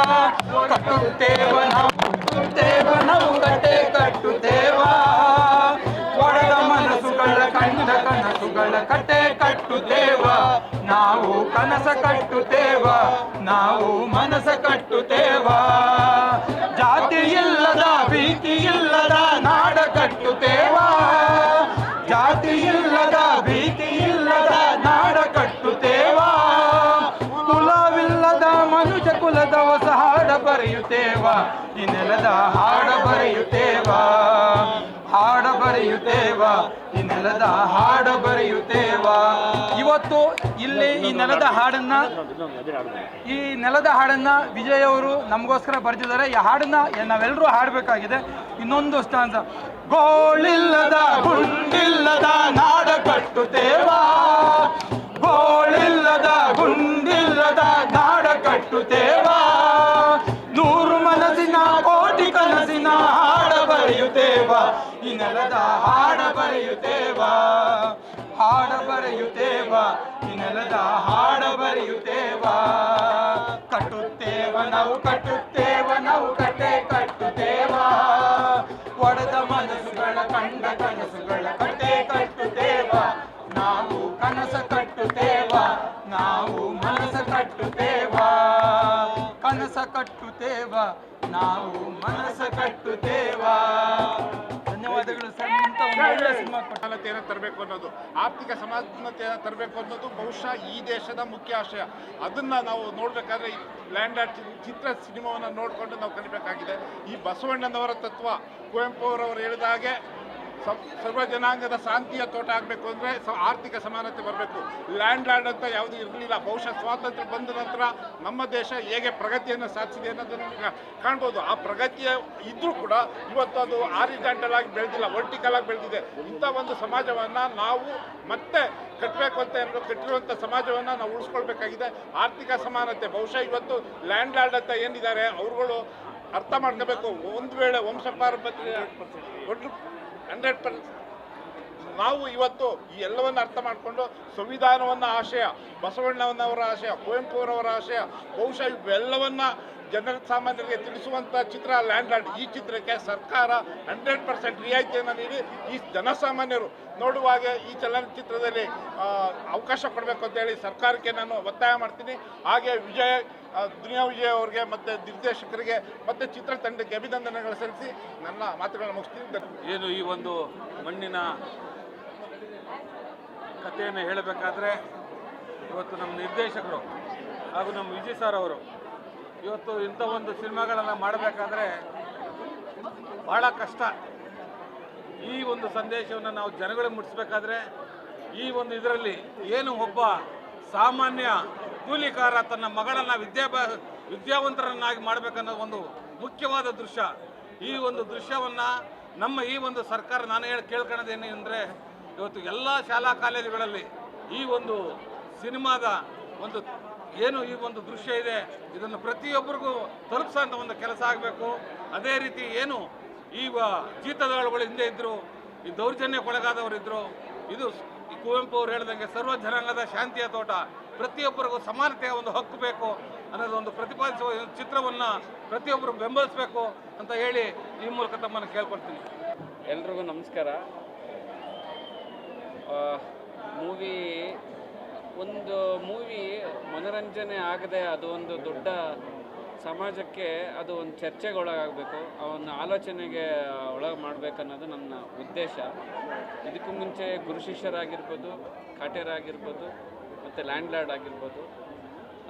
ಕಟ್ಟುತ್ತೇವ ನಾವು ಕಟ್ಟುತ್ತೇವ ನಾವು ಕಟ್ಟೆ ಕಟ್ಟುತ್ತೇವ, ಒಡೆದ ಮನಸ್ಸುಗಳ ಕಂಡ ಕನಸುಗಳ ಕಟ್ಟೆ ಕಟ್ಟುತ್ತೇವ, ನಾವು ಕನಸ ಕಟ್ಟುತ್ತೇವ ನಾವು ಮನಸ ಕಟ್ಟುತ್ತೇವ, ಜಾತಿ ಇಲ್ಲದ ಭೀತಿ ಇಲ್ಲದ ನಾಡ ಕಟ್ಟುತ್ತೇವ, ಜಾತಿ ಇಲ್ಲದ ಭೀತಿ ಇಲ್ಲದ ನಾಡ ಕಟ್ಟುತ್ತೇವ, ಕುಲವಿಲ್ಲದ ಮನುಷ್ಯ ಕುಲದ ಹೊಸ ಹಾಡ ಬರೆಯುತ್ತೇವ, ಈ ನೆಲದ ಹಾಡ ಬರೆಯುತ್ತೇವ, ಹಾಡ ಬರೆಯುತ್ತೇವ, ಈ ನೆಲದ ಹಾಡ ಬರೆಯುತ್ತೇವ. ಇವತ್ತು ಇಲ್ಲಿ ಈ ನೆಲದ ಹಾಡನ್ನ ವಿಜಯ್ ಅವರು ನಮಗೋಸ್ಕರ ಬರೆದಿದ್ದಾರೆ. ಈ ಹಾಡನ್ನ ನಾವೆಲ್ಲರೂ ಹಾಡಬೇಕಾಗಿದೆ. ಇನ್ನೊಂದು ಸ್ಟಾನ್ಸ, ಗೋಳಿಲ್ಲದ ಗುಂಡಿಲ್ಲದ ನಾಡ ಕಟ್ಟುತ್ತೇವ, ಗೋಳಿಲ್ಲದ ಗುಂಡಿಲ್ಲದ ನಾಡ ಕಟ್ಟುತ್ತೇವ, 100 ಮನಸ್ಸಿನ ಕೋಟಿ ಕನಸಿನ ಹಾಡ ಬರೆಯುತ್ತೇವ, ಈ ನೆಲದ ಹಾಡ ಬರೆಯುತ್ತೇವ, ಹಾಡ ಬರೆಯುತ್ತೇವ, ಈ ನೆಲದ ಹಾಡ ಬರೆಯುತ್ತೇವ, ಕಟ್ಟುತ್ತೇವ ನಾವು ಕಟ್ಟುತ್ತೇವ ನಾವು ಕಟ್ಟೆ ಕಟ್ಟುತ್ತೇವ, ಒಡೆದ ನಾವು ಮನಸ ಕಟ್ಟುತ್ತೇವ, ಕನಸ ಕಟ್ಟುತ್ತೇವ, ನಾವು ಮನಸ ಕಟ್ಟುತ್ತೇವ. ಧನ್ಯವಾದಗಳು ಸರ್. ಇಂಥ ಒಂದು ಒಳ್ಳೆ ಸಿನಿಮಾ ಸಮಾನತೆಯನ್ನು ತರಬೇಕು ಅನ್ನೋದು, ಆರ್ಥಿಕ ಸಮಾನತೆಯನ್ನು ತರಬೇಕು ಅನ್ನೋದು ಬಹುಶಃ ಈ ದೇಶದ ಮುಖ್ಯ ಆಶಯ. ಅದನ್ನು ನಾವು ನೋಡಬೇಕಾದ್ರೆ ಲ್ಯಾಂಡ್ ಲಾರ್ಡ್ ಚಿತ್ರ ಸಿನಿಮಾವನ್ನು ನೋಡಿಕೊಂಡು ನಾವು ಕಲಿಬೇಕಾಗಿದೆ. ಈ ಬಸವಣ್ಣನವರ ತತ್ವ, ಕುವೆಂಪು ಅವರವರು ಹೇಳಿದ ಹಾಗೆ ಸರ್ವ ಜನಾಂಗದ ಶಾಂತಿಯ ತೋಟ ಆಗಬೇಕು ಅಂದರೆ ಆರ್ಥಿಕ ಸಮಾನತೆ ಬರಬೇಕು. ಲ್ಯಾಂಡ್ ಲಾರ್ಡ್ ಅಂತ ಯಾವುದೂ ಇರಲಿಲ್ಲ. ಬಹುಶಃ ಸ್ವಾತಂತ್ರ್ಯ ಬಂದ ನಂತರ ನಮ್ಮ ದೇಶ ಹೇಗೆ ಪ್ರಗತಿಯನ್ನು ಸಾಧಿಸಿದೆ ಅನ್ನೋದನ್ನು ಕಾಣ್ಬೋದು. ಆ ಪ್ರಗತಿಯ ಇದ್ದರೂ ಕೂಡ ಇವತ್ತು ಅದು ಹಾರಿಜಾಂಟಲ್ ಆಗಿ ಬೆಳೆದಿಲ್ಲ, ವರ್ಟಿಕಲ್ ಆಗಿ ಬೆಳೆದಿದೆ. ಇಂಥ ಒಂದು ಸಮಾಜವನ್ನು ನಾವು ಮತ್ತೆ ಕಟ್ಟಬೇಕು ಅಂತ ಕಟ್ಟಿರುವಂಥ ಸಮಾಜವನ್ನು ನಾವು ಉಳಿಸ್ಕೊಳ್ಬೇಕಾಗಿದೆ. ಆರ್ಥಿಕ ಸಮಾನತೆ ಬಹುಶಃ ಇವತ್ತು ಲ್ಯಾಂಡ್ ಲಾರ್ಡ್ ಅಂತ ಏನಿದ್ದಾರೆ ಅವರುಗಳು ಅರ್ಥ ಮಾಡ್ಕೋಬೇಕು. ಒಂದು ವೇಳೆ ವಂಶ ಪಾರಂಪರ್ಯ 100% ನಾವು ಇವತ್ತು ಈ ಎಲ್ಲವನ್ನು ಅರ್ಥ ಮಾಡಿಕೊಂಡು ಸಂವಿಧಾನವನ್ನು ಆಶಯ, ಬಸವಣ್ಣನವರ ಆಶಯ, ಕುವೆಂಪು ಅವರವರ ಆಶಯ, ಬಹುಶಃ ಇವೆಲ್ಲವನ್ನ ಜನರ ಸಾಮಾನ್ಯರಿಗೆ ತಿಳಿಸುವಂಥ ಚಿತ್ರ ಲ್ಯಾಂಡ್ ಲಾರ್ಡ್. ಈ ಚಿತ್ರಕ್ಕೆ ಸರ್ಕಾರ 100% ರಿಯಾಯಿತಿಯನ್ನು ನೀಡಿ ಈ ಜನಸಾಮಾನ್ಯರು ನೋಡುವಾಗ ಈ ಚಲನಚಿತ್ರದಲ್ಲಿ ಅವಕಾಶ ಕೊಡಬೇಕು ಅಂತೇಳಿ ಸರ್ಕಾರಕ್ಕೆ ನಾನು ಒತ್ತಾಯ ಮಾಡ್ತೀನಿ. ಹಾಗೆ ದುನಿಯಾ ವಿಜಯ್ ಅವರಿಗೆ ಮತ್ತು ನಿರ್ದೇಶಕರಿಗೆ ಮತ್ತು ಚಿತ್ರತಂಡಕ್ಕೆ ಅಭಿನಂದನೆಗಳು ಸಲ್ಲಿಸಿ ನನ್ನ ಮಾತುಗಳನ್ನು ಮುಗಿಸ್ತೀನಿ. ಏನು ಈ ಒಂದು ಮಣ್ಣಿನ ಕಥೆಯನ್ನು ಹೇಳಬೇಕಾದ್ರೆ ಇವತ್ತು ನಮ್ಮ ನಿರ್ದೇಶಕರು ಹಾಗೂ ನಮ್ಮ ವಿಜಯ್ ಸರ್ ಅವರು ಇವತ್ತು ಇಂಥ ಒಂದು ಸಿನಿಮಾಗಳನ್ನು ಮಾಡಬೇಕಾದ್ರೆ ಭಾಳ ಕಷ್ಟ. ಈ ಒಂದು ಸಂದೇಶವನ್ನು ನಾವು ಜನಗಳಿಗೆ ಮುಟ್ಟಿಸ್ಬೇಕಾದ್ರೆ ಈ ಒಂದು ಇದರಲ್ಲಿ ಏನು ಒಬ್ಬ ಸಾಮಾನ್ಯ ಕೂಲಿಕಾರ ತನ್ನ ಮಗಳನ್ನು ವಿದ್ಯಾವಂತರನ್ನಾಗಿ ಮಾಡಬೇಕನ್ನೋ ಒಂದು ಮುಖ್ಯವಾದ ದೃಶ್ಯ. ಈ ಒಂದು ದೃಶ್ಯವನ್ನು ನಮ್ಮ ಈ ಒಂದು ಸರ್ಕಾರ ನಾನು ಕೇಳ್ಕೊಳ್ಳೋದೇನು ಅಂದರೆ ಇವತ್ತು ಎಲ್ಲ ಶಾಲಾ ಕಾಲೇಜುಗಳಲ್ಲಿ ಈ ಒಂದು ಸಿನಿಮಾದ ಒಂದು ಏನು ಈ ಒಂದು ದೃಶ್ಯ ಇದೆ ಇದನ್ನು ಪ್ರತಿಯೊಬ್ಬರಿಗೂ ತಲುಪಿಸೋಂಥ ಒಂದು ಕೆಲಸ ಆಗಬೇಕು. ಅದೇ ರೀತಿ ಏನು ಈ ಜೀತದಾಳುಗಳು ಹಿಂದೆ ಇದ್ದರು, ಈ ದೌರ್ಜನ್ಯಕ್ಕೊಳಗಾದವರಿದ್ದರು, ಇದು ಕುವೆಂಪು ಅವರು ಹೇಳ್ದಂಗೆ ಸರ್ವ ಜನಾಂಗದ ಶಾಂತಿಯ ತೋಟ, ಪ್ರತಿಯೊಬ್ಬರಿಗೂ ಸಮಾನತೆಯ ಒಂದು ಹಕ್ಕು ಬೇಕು ಅನ್ನೋದೊಂದು ಪ್ರತಿಪಾದಿಸುವ ಚಿತ್ರವನ್ನು ಪ್ರತಿಯೊಬ್ಬರು ಬೆಂಬಲಿಸಬೇಕು ಅಂತ ಹೇಳಿ ಈ ಮೂಲಕ ತಮ್ಮನ್ನು ಕೇಳ್ಕೊಳ್ತೀನಿ. ಎಲ್ರಿಗೂ ನಮಸ್ಕಾರ. ಒಂದು ಮೂವಿ ಮನೋರಂಜನೆ ಆಗದೆ ಅದು ಒಂದು ದೊಡ್ಡ ಸಮಾಜಕ್ಕೆ ಅದು ಒಂದು ಚರ್ಚೆಗೊಳಗಾಗಬೇಕು, ಅವನ ಆಲೋಚನೆಗೆ ಒಳಗೆ ಮಾಡಬೇಕನ್ನೋದು ನನ್ನ ಉದ್ದೇಶ. ಇದಕ್ಕೂ ಮುಂಚೆ ಗುರು ಶಿಷ್ಯರಾಗಿರ್ಬೋದು, ಕಾಟೇರಾಗಿರ್ಬೋದು ಮತ್ತು ಲ್ಯಾಂಡ್ ಲಾರ್ಡ್ ಆಗಿರ್ಬೋದು,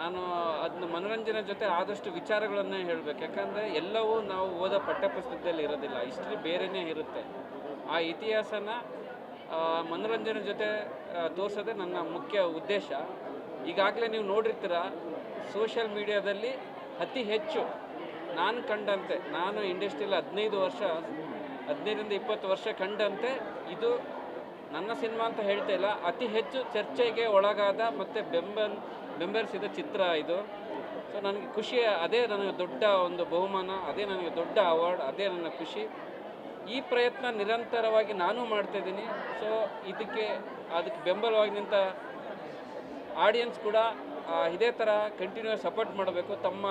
ನಾನು ಅದನ್ನ ಮನೋರಂಜನೆ ಜೊತೆ ಆದಷ್ಟು ವಿಚಾರಗಳನ್ನೇ ಹೇಳಬೇಕು. ಯಾಕಂದರೆ ಎಲ್ಲವೂ ನಾವು ಓದೋ ಪಠ್ಯಪುಸ್ತಕದಲ್ಲಿ ಇರೋದಿಲ್ಲ, ಹಿಸ್ಟ್ರಿ ಬೇರೆಯೇ ಇರುತ್ತೆ. ಆ ಇತಿಹಾಸನ ಮನೋರಂಜನೆ ಜೊತೆ ತೋರಿಸೋದೇ ನನ್ನ ಮುಖ್ಯ ಉದ್ದೇಶ. ಈಗಾಗಲೇ ನೀವು ನೋಡಿರ್ತೀರ ಸೋಷಿಯಲ್ ಮೀಡಿಯಾದಲ್ಲಿ ಅತಿ ಹೆಚ್ಚು ನಾನು ಕಂಡಂತೆ, ನಾನು ಇಂಡಸ್ಟ್ರಿಯಲ್ಲಿ 15ರಿಂದ 20 ವರ್ಷ ಕಂಡಂತೆ ಇದು ನನ್ನ ಸಿನಿಮಾ ಅಂತ ಹೇಳ್ತಾ ಇಲ್ಲ, ಅತಿ ಹೆಚ್ಚು ಚರ್ಚೆಗೆ ಒಳಗಾದ ಮತ್ತು ಬೆಂಬಲಿಸಿದ ಚಿತ್ರ ಇದು. ಸೊ ನನಗೆ ಖುಷಿ, ಅದೇ ನನಗೆ ದೊಡ್ಡ ಒಂದು ಬಹುಮಾನ, ಅದೇ ನನಗೆ ದೊಡ್ಡ ಅವಾರ್ಡ್, ಅದೇ ನನ್ನ ಖುಷಿ. ಈ ಪ್ರಯತ್ನ ನಿರಂತರವಾಗಿ ನಾನು ಮಾಡ್ತಾಯಿದ್ದೀನಿ. ಸೊ ಅದಕ್ಕೆ ಬೆಂಬಲವಾಗಿ ನಿಂತ ಆಡಿಯನ್ಸ್ ಕೂಡ ಇದೇ ಥರ ಕಂಟಿನ್ಯೂಸ್ ಸಪೋರ್ಟ್ ಮಾಡಬೇಕು. ತಮ್ಮ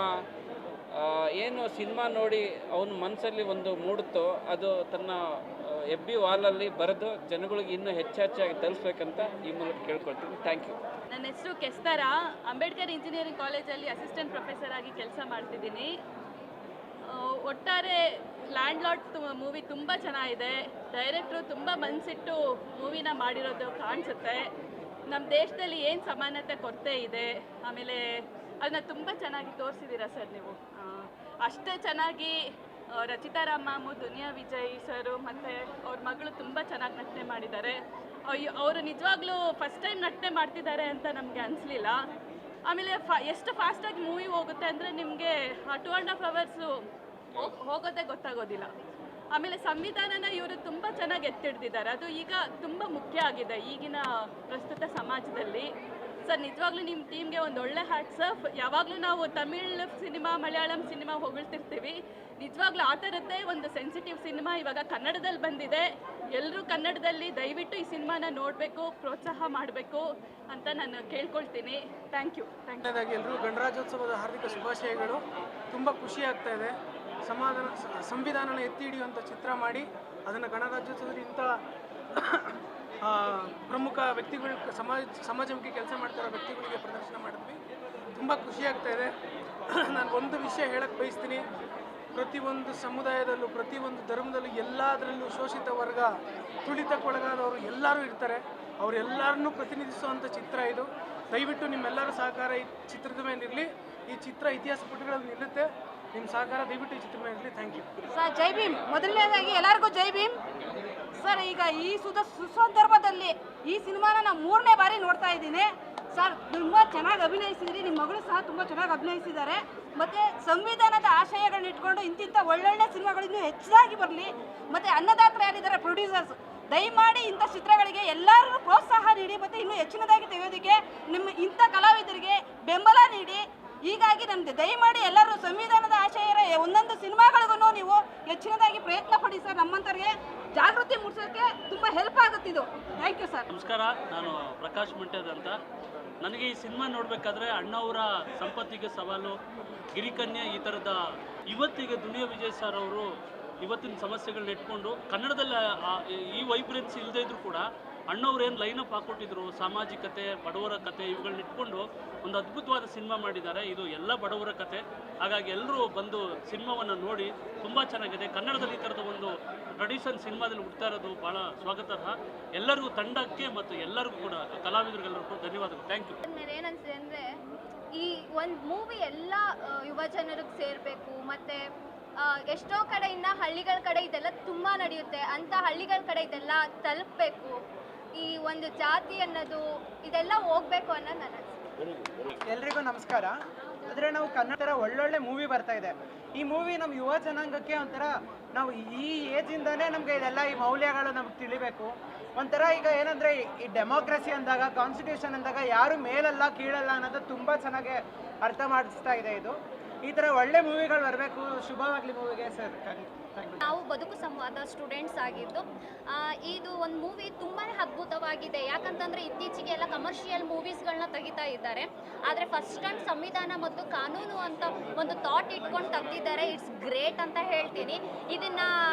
ಏನು ಸಿನಿಮಾ ನೋಡಿ ಅವನ ಮನಸ್ಸಲ್ಲಿ ಒಂದು ಮೂಡುತ್ತೋ ಅದು ತನ್ನ FB ವಾಲಲ್ಲಿ ಬರೆದು ಜನಗಳಿಗೆ ಇನ್ನೂ ಹೆಚ್ಚಾಗಿ ತಲುಪಿಸ್ಬೇಕಂತ ಈ ಮೂಲಕ ಕೇಳ್ಕೊಳ್ತೀನಿ. Thank you. ನನ್ನ ಹೆಸರು ಕೆಸ್ತಾರ, ಅಂಬೇಡ್ಕರ್ ಇಂಜಿನಿಯರಿಂಗ್ ಕಾಲೇಜಲ್ಲಿ ಅಸಿಸ್ಟೆಂಟ್ ಪ್ರೊಫೆಸರ್ ಆಗಿ ಕೆಲಸ ಮಾಡ್ತಿದ್ದೀನಿ. ಒಟ್ಟಾರೆ ಲ್ಯಾಂಡ್ ಲಾರ್ಡ್ ಮೂವಿ ತುಂಬ ಚೆನ್ನಾಗಿದೆ. ಡೈರೆಕ್ಟ್ರು ತುಂಬ ಮನಸ್ಸಿಟ್ಟು ಮೂವಿನ ಮಾಡಿರೋದು ಕಾಣಿಸುತ್ತೆ. ನಮ್ಮ ದೇಶದಲ್ಲಿ ಏನು ಸಮಾನತೆ ಕೊರತೆ ಇದೆ, ಆಮೇಲೆ ಅದನ್ನ ತುಂಬ ಚೆನ್ನಾಗಿ ತೋರಿಸಿದ್ದೀರಾ ಸರ್ ನೀವು. ಅಷ್ಟೇ ಚೆನ್ನಾಗಿ ರಚಿತಾ ರಾಮ್ ಮಾಮು, ದುನಿಯಾ ವಿಜಯ್ ಸರು ಮತ್ತು ಅವ್ರ ಮಗಳು ತುಂಬ ಚೆನ್ನಾಗಿ ನಟನೆ ಮಾಡಿದ್ದಾರೆ. ಅವರು ನಿಜವಾಗ್ಲೂ ಫಸ್ಟ್ ಟೈಮ್ ನಟನೆ ಮಾಡ್ತಿದ್ದಾರೆ ಅಂತ ನಮಗೆ ಅನಿಸ್ಲಿಲ್ಲ. ಆಮೇಲೆ ಎಷ್ಟು ಫಾಸ್ಟಾಗಿ ಮೂವಿ ಹೋಗುತ್ತೆ ಅಂದರೆ ನಿಮಗೆ ಆ 2.5 hours ಹೋಗೋದೇ ಗೊತ್ತಾಗೋದಿಲ್ಲ. ಆಮೇಲೆ ಸಂವಿಧಾನನ ಇವರು ತುಂಬ ಚೆನ್ನಾಗಿ ಎತ್ತಿಡ್ದಿದ್ದಾರೆ. ಅದು ಈಗ ತುಂಬ ಮುಖ್ಯ ಆಗಿದೆ ಈಗಿನ ಪ್ರಸ್ತುತ ಸಮಾಜದಲ್ಲಿ. ಸರ್ ನಿಜವಾಗ್ಲೂ ನಿಮ್ಮ ಟೀಮ್ಗೆ ಒಂದು ಒಳ್ಳೆ ಹ್ಯಾಟ್ಸ್ ಆಫ್. ಯಾವಾಗಲೂ ನಾವು ತಮಿಳ್ ಸಿನಿಮಾ, ಮಲಯಾಳಂ ಸಿನಿಮಾ ಹೊಗಳ್ತಿರ್ತೀವಿ, ನಿಜವಾಗ್ಲೂ ಆ ಥರದ್ದೇ ಒಂದು ಸೆನ್ಸಿಟಿವ್ ಸಿನಿಮಾ ಇವಾಗ ಕನ್ನಡದಲ್ಲಿ ಬಂದಿದೆ. ಎಲ್ಲರೂ ಕನ್ನಡದಲ್ಲಿ ದಯವಿಟ್ಟು ಈ ಸಿನಿಮಾನ ನೋಡಬೇಕು, ಪ್ರೋತ್ಸಾಹ ಮಾಡಬೇಕು ಅಂತ ನಾನು ಕೇಳ್ಕೊಳ್ತೀನಿ. Thank you. ಎಲ್ಲರೂ ಗಣರಾಜ್ಯೋತ್ಸವದ ಹಾರ್ದಿಕ ಶುಭಾಶಯಗಳು. ತುಂಬ ಖುಷಿ ಆಗ್ತಾ ಇದೆ. ಸಂವಿಧಾನನ ಎತ್ತಿ ಹಿಡಿಯುವಂಥ ಚಿತ್ರ ಮಾಡಿ ಅದನ್ನು ಗಣರಾಜ್ಯೋತ್ಸವದಲ್ಲಿ ಇಂಥ ಪ್ರಮುಖ ವ್ಯಕ್ತಿಗಳು ಸಮಾಜಮುಖಿ ಕೆಲಸ ಮಾಡ್ತಿರೋ ವ್ಯಕ್ತಿಗಳಿಗೆ ಪ್ರದರ್ಶನ ಮಾಡಿದ್ವಿ. ತುಂಬ ಖುಷಿಯಾಗ್ತಾ ಇದೆ. ನಾನು ಒಂದು ವಿಷಯ ಹೇಳಕ್ಕೆ ಬಯಸ್ತೀನಿ. ಪ್ರತಿಯೊಂದು ಸಮುದಾಯದಲ್ಲೂ ಪ್ರತಿಯೊಂದು ಧರ್ಮದಲ್ಲೂ ಎಲ್ಲದರಲ್ಲೂ ಶೋಷಿತ ವರ್ಗ, ತುಳಿತಕ್ಕೊಳಗಾದವರು ಎಲ್ಲರೂ ಇರ್ತಾರೆ. ಅವರೆಲ್ಲರನ್ನೂ ಪ್ರತಿನಿಧಿಸುವಂಥ ಚಿತ್ರ ಇದು. ದಯವಿಟ್ಟು ನಿಮ್ಮೆಲ್ಲರ ಸಹಕಾರ ಈ ಚಿತ್ರದ ಮೇಲೆ ಇರಲಿ. ಈ ಚಿತ್ರ ಇತಿಹಾಸ ಪುಟಗಳಲ್ಲಿ ನಿಲ್ಲುತ್ತೆ. ನಿಮ್ಮ ಸಹಕಾರ ದಯವಿಟ್ಟು ಈ ಚಿತ್ರದ ಮೇಲೆ ಇರಲಿ. Thank you sir. ಜೈ ಭೀಮ್. ಮೊದಲನೇದಾಗಿ ಎಲ್ಲರಿಗೂ ಜೈ ಭೀಮ್ ಸರ್. ಈಗ ಈ ಸುಸಂದರ್ಭದಲ್ಲಿ ಈ ಸಿನಿಮಾನ ನಾನು 3ನೇ ಬಾರಿ ನೋಡ್ತಾ ಇದ್ದೀನಿ ಸರ್. ತುಂಬ ಚೆನ್ನಾಗಿ ಅಭಿನಯಿಸಿದ್ರಿ. ನಿಮ್ಮ ಮಗಳು ಸಹ ತುಂಬ ಚೆನ್ನಾಗಿ ಅಭಿನಯಿಸಿದ್ದಾರೆ. ಮತ್ತು ಸಂವಿಧಾನದ ಆಶಯಗಳನ್ನ ಇಟ್ಕೊಂಡು ಇಂತಿಂಥ ಒಳ್ಳೊಳ್ಳೆ ಸಿನಿಮಾಗಳು ಇನ್ನೂ ಹೆಚ್ಚಾಗಿ ಬರಲಿ. ಮತ್ತು ಅನ್ನದಾತರು ಯಾರಿದ್ದಾರೆ ಪ್ರೊಡ್ಯೂಸರ್ಸ್, ದಯಮಾಡಿ ಇಂಥ ಚಿತ್ರಗಳಿಗೆ ಎಲ್ಲರೂ ಪ್ರೋತ್ಸಾಹ ನೀಡಿ ಮತ್ತು ಇನ್ನೂ ಹೆಚ್ಚಿನದಾಗಿ ತೆಗೆಯೋದಕ್ಕೆ ನಿಮ್ಮ ಇಂಥ ಕಲಾವಿದರಿಗೆ ಬೆಂಬಲ ನೀಡಿ. ಹೀಗಾಗಿ ನಮಗೆ ದಯಮಾಡಿ ಎಲ್ಲರೂ ಸಂವಿಧಾನದ ಆಶಯರ ಒಂದೊಂದು ಸಿನಿಮಾಗಳಿಗೂ ನೀವು ಹೆಚ್ಚಿನದಾಗಿ ಪ್ರಯತ್ನ ಪಡಿ ಸರ್. ನಮ್ಮಂಥವ್ರಿಗೆ ಜಾಗೃತಿ ಮೂಡಿಸೋಕ್ಕೆ ತುಂಬ ಹೆಲ್ಪ್ ಆಗುತ್ತಿದ್ದು. Thank you sir. ನಮಸ್ಕಾರ, ನಾನು ಪ್ರಕಾಶ್ ಮಂಟ್ಯದ್ ಅಂತ. ನನಗೆ ಈ ಸಿನಿಮಾ ನೋಡಬೇಕಾದ್ರೆ ಅಣ್ಣವರ ಸಂಪತ್ತಿಗೆ ಸವಾಲು, ಗಿರಿಕನ್ಯೆ, ಈ ಥರದ ಇವತ್ತಿಗೆ ದುನಿಯಾ ವಿಜಯ್ ಸರ್ ಅವರು ಇವತ್ತಿನ ಸಮಸ್ಯೆಗಳನ್ನ ಇಟ್ಕೊಂಡು ಕನ್ನಡದಲ್ಲಿ ಈ ವೈಬ್ರೆನ್ಸ್ ಇಲ್ಲದೇ ಇದ್ರೂ ಕೂಡ ಅಣ್ಣವ್ರು ಏನು ಲೈನಪ್ ಹಾಕ್ಕೊಟ್ಟಿದ್ರು, ಸಾಮಾಜಿಕತೆ, ಬಡವರ ಕತೆ ಇವುಗಳನ್ನ ಇಟ್ಕೊಂಡು ಒಂದು ಅದ್ಭುತವಾದ ಸಿನಿಮಾ ಮಾಡಿದ್ದಾರೆ. ಇದು ಎಲ್ಲ ಬಡವರ ಕತೆ. ಹಾಗಾಗಿ ಎಲ್ಲರೂ ಬಂದು ಸಿನಿಮಾವನ್ನು ನೋಡಿ. ತುಂಬ ಚೆನ್ನಾಗಿದೆ. ಕನ್ನಡದಲ್ಲಿ ಈ ಥರದ ಒಂದು ಟ್ರೆಡಿಷನ್ ಸಿನಿಮಾದಲ್ಲಿ ಹುಡ್ತಾ ಇರೋದು ಭಾಳ ಸ್ವಾಗತಾರ್ಹ. ಎಲ್ಲರಿಗೂ, ತಂಡಕ್ಕೆ ಮತ್ತು ಎಲ್ಲರಿಗೂ ಕೂಡ, ಕಲಾವಿದರಿಗೆಲ್ಲರಿಗೂ ಧನ್ಯವಾದಗಳು. Thank you. ಏನನ್ಸಿದೆ ಅಂದರೆ, ಈ ಒಂದು ಮೂವಿ ಎಲ್ಲ ಯುವ ಜನರಿಗೆ ಸೇರಬೇಕು. ಮತ್ತು ಎಷ್ಟೋ ಕಡೆಯಿಂದ ಹಳ್ಳಿಗಳ ಕಡೆ ಇದೆಲ್ಲ ತುಂಬ ನಡೆಯುತ್ತೆ. ಅಂಥ ಹಳ್ಳಿಗಳ ಕಡೆ ಇದೆಲ್ಲ ತಲುಪಬೇಕು. ಈ ಒಂದು ಜಾತಿ ಅನ್ನೋದು ಇದೆಲ್ಲ ಹೋಗ್ಬೇಕು ಅನ್ನೋದು ನನ್ನ ಅನಿಸಿಕೆ. ಎಲ್ರಿಗೂ ನಮಸ್ಕಾರ. ಆದರೆ ನಾವು ಕನ್ನಡ ಒಳ್ಳೊಳ್ಳೆ ಮೂವಿ ಬರ್ತಾ ಇದೆ. ಈ ಮೂವಿ ನಮ್ಮ ಯುವ ಜನಾಂಗಕ್ಕೆ ಒಂಥರ, ನಾವು ಈ ಏಜಿಂದನೇ ನಮಗೆ ಇದೆಲ್ಲ ಈ ಮೌಲ್ಯಗಳು ನಮ್ಗೆ ತಿಳಿಬೇಕು. ಒಂಥರ ಈಗ ಏನಂದರೆ, ಈ ಡೆಮೋಕ್ರಸಿ ಅಂದಾಗ, ಕಾನ್ಸ್ಟಿಟ್ಯೂಷನ್ ಅಂದಾಗ ಯಾರು ಮೇಲಲ್ಲ ಕೀಳಲ್ಲ ಅನ್ನೋದು ತುಂಬ ಚೆನ್ನಾಗಿ ಅರ್ಥ ಮಾಡಿಸ್ತಾ ಇದೆ ಇದು. ಈ ಥರ ಒಳ್ಳೆ ಮೂವಿಗಳು ಬರಬೇಕು. ಶುಭವಾಗಲಿ ಮೂವಿಗೆ ಸರ್. ನಾವು ಬದುಕು ಸಂವಾದ ಸ್ಟೂಡೆಂಟ್ಸ್ ಆಗಿದ್ದು ಇದು ಒಂದು ಮೂವಿ ತುಂಬಾ ಅದ್ಭುತವಾಗಿದೆ. ಯಾಕಂತಂದರೆ ಇತ್ತೀಚೆಗೆ ಎಲ್ಲ ಕಮರ್ಷಿಯಲ್ ಮೂವೀಸ್ಗಳನ್ನ ತೆಗಿತಾ ಇದ್ದಾರೆ. ಆದರೆ ಫಸ್ಟ್ ಟೈಮ್ ಸಂವಿಧಾನ ಮತ್ತು ಕಾನೂನು ಅಂತ ಒಂದು ಥಾಟ್ ಇಟ್ಕೊಂಡು ತೆಗ್ದಿದ್ದಾರೆ. ಇಟ್ಸ್ ಗ್ರೇಟ್ ಅಂತ ಹೇಳ್ತೀನಿ. ಇದನ್ನು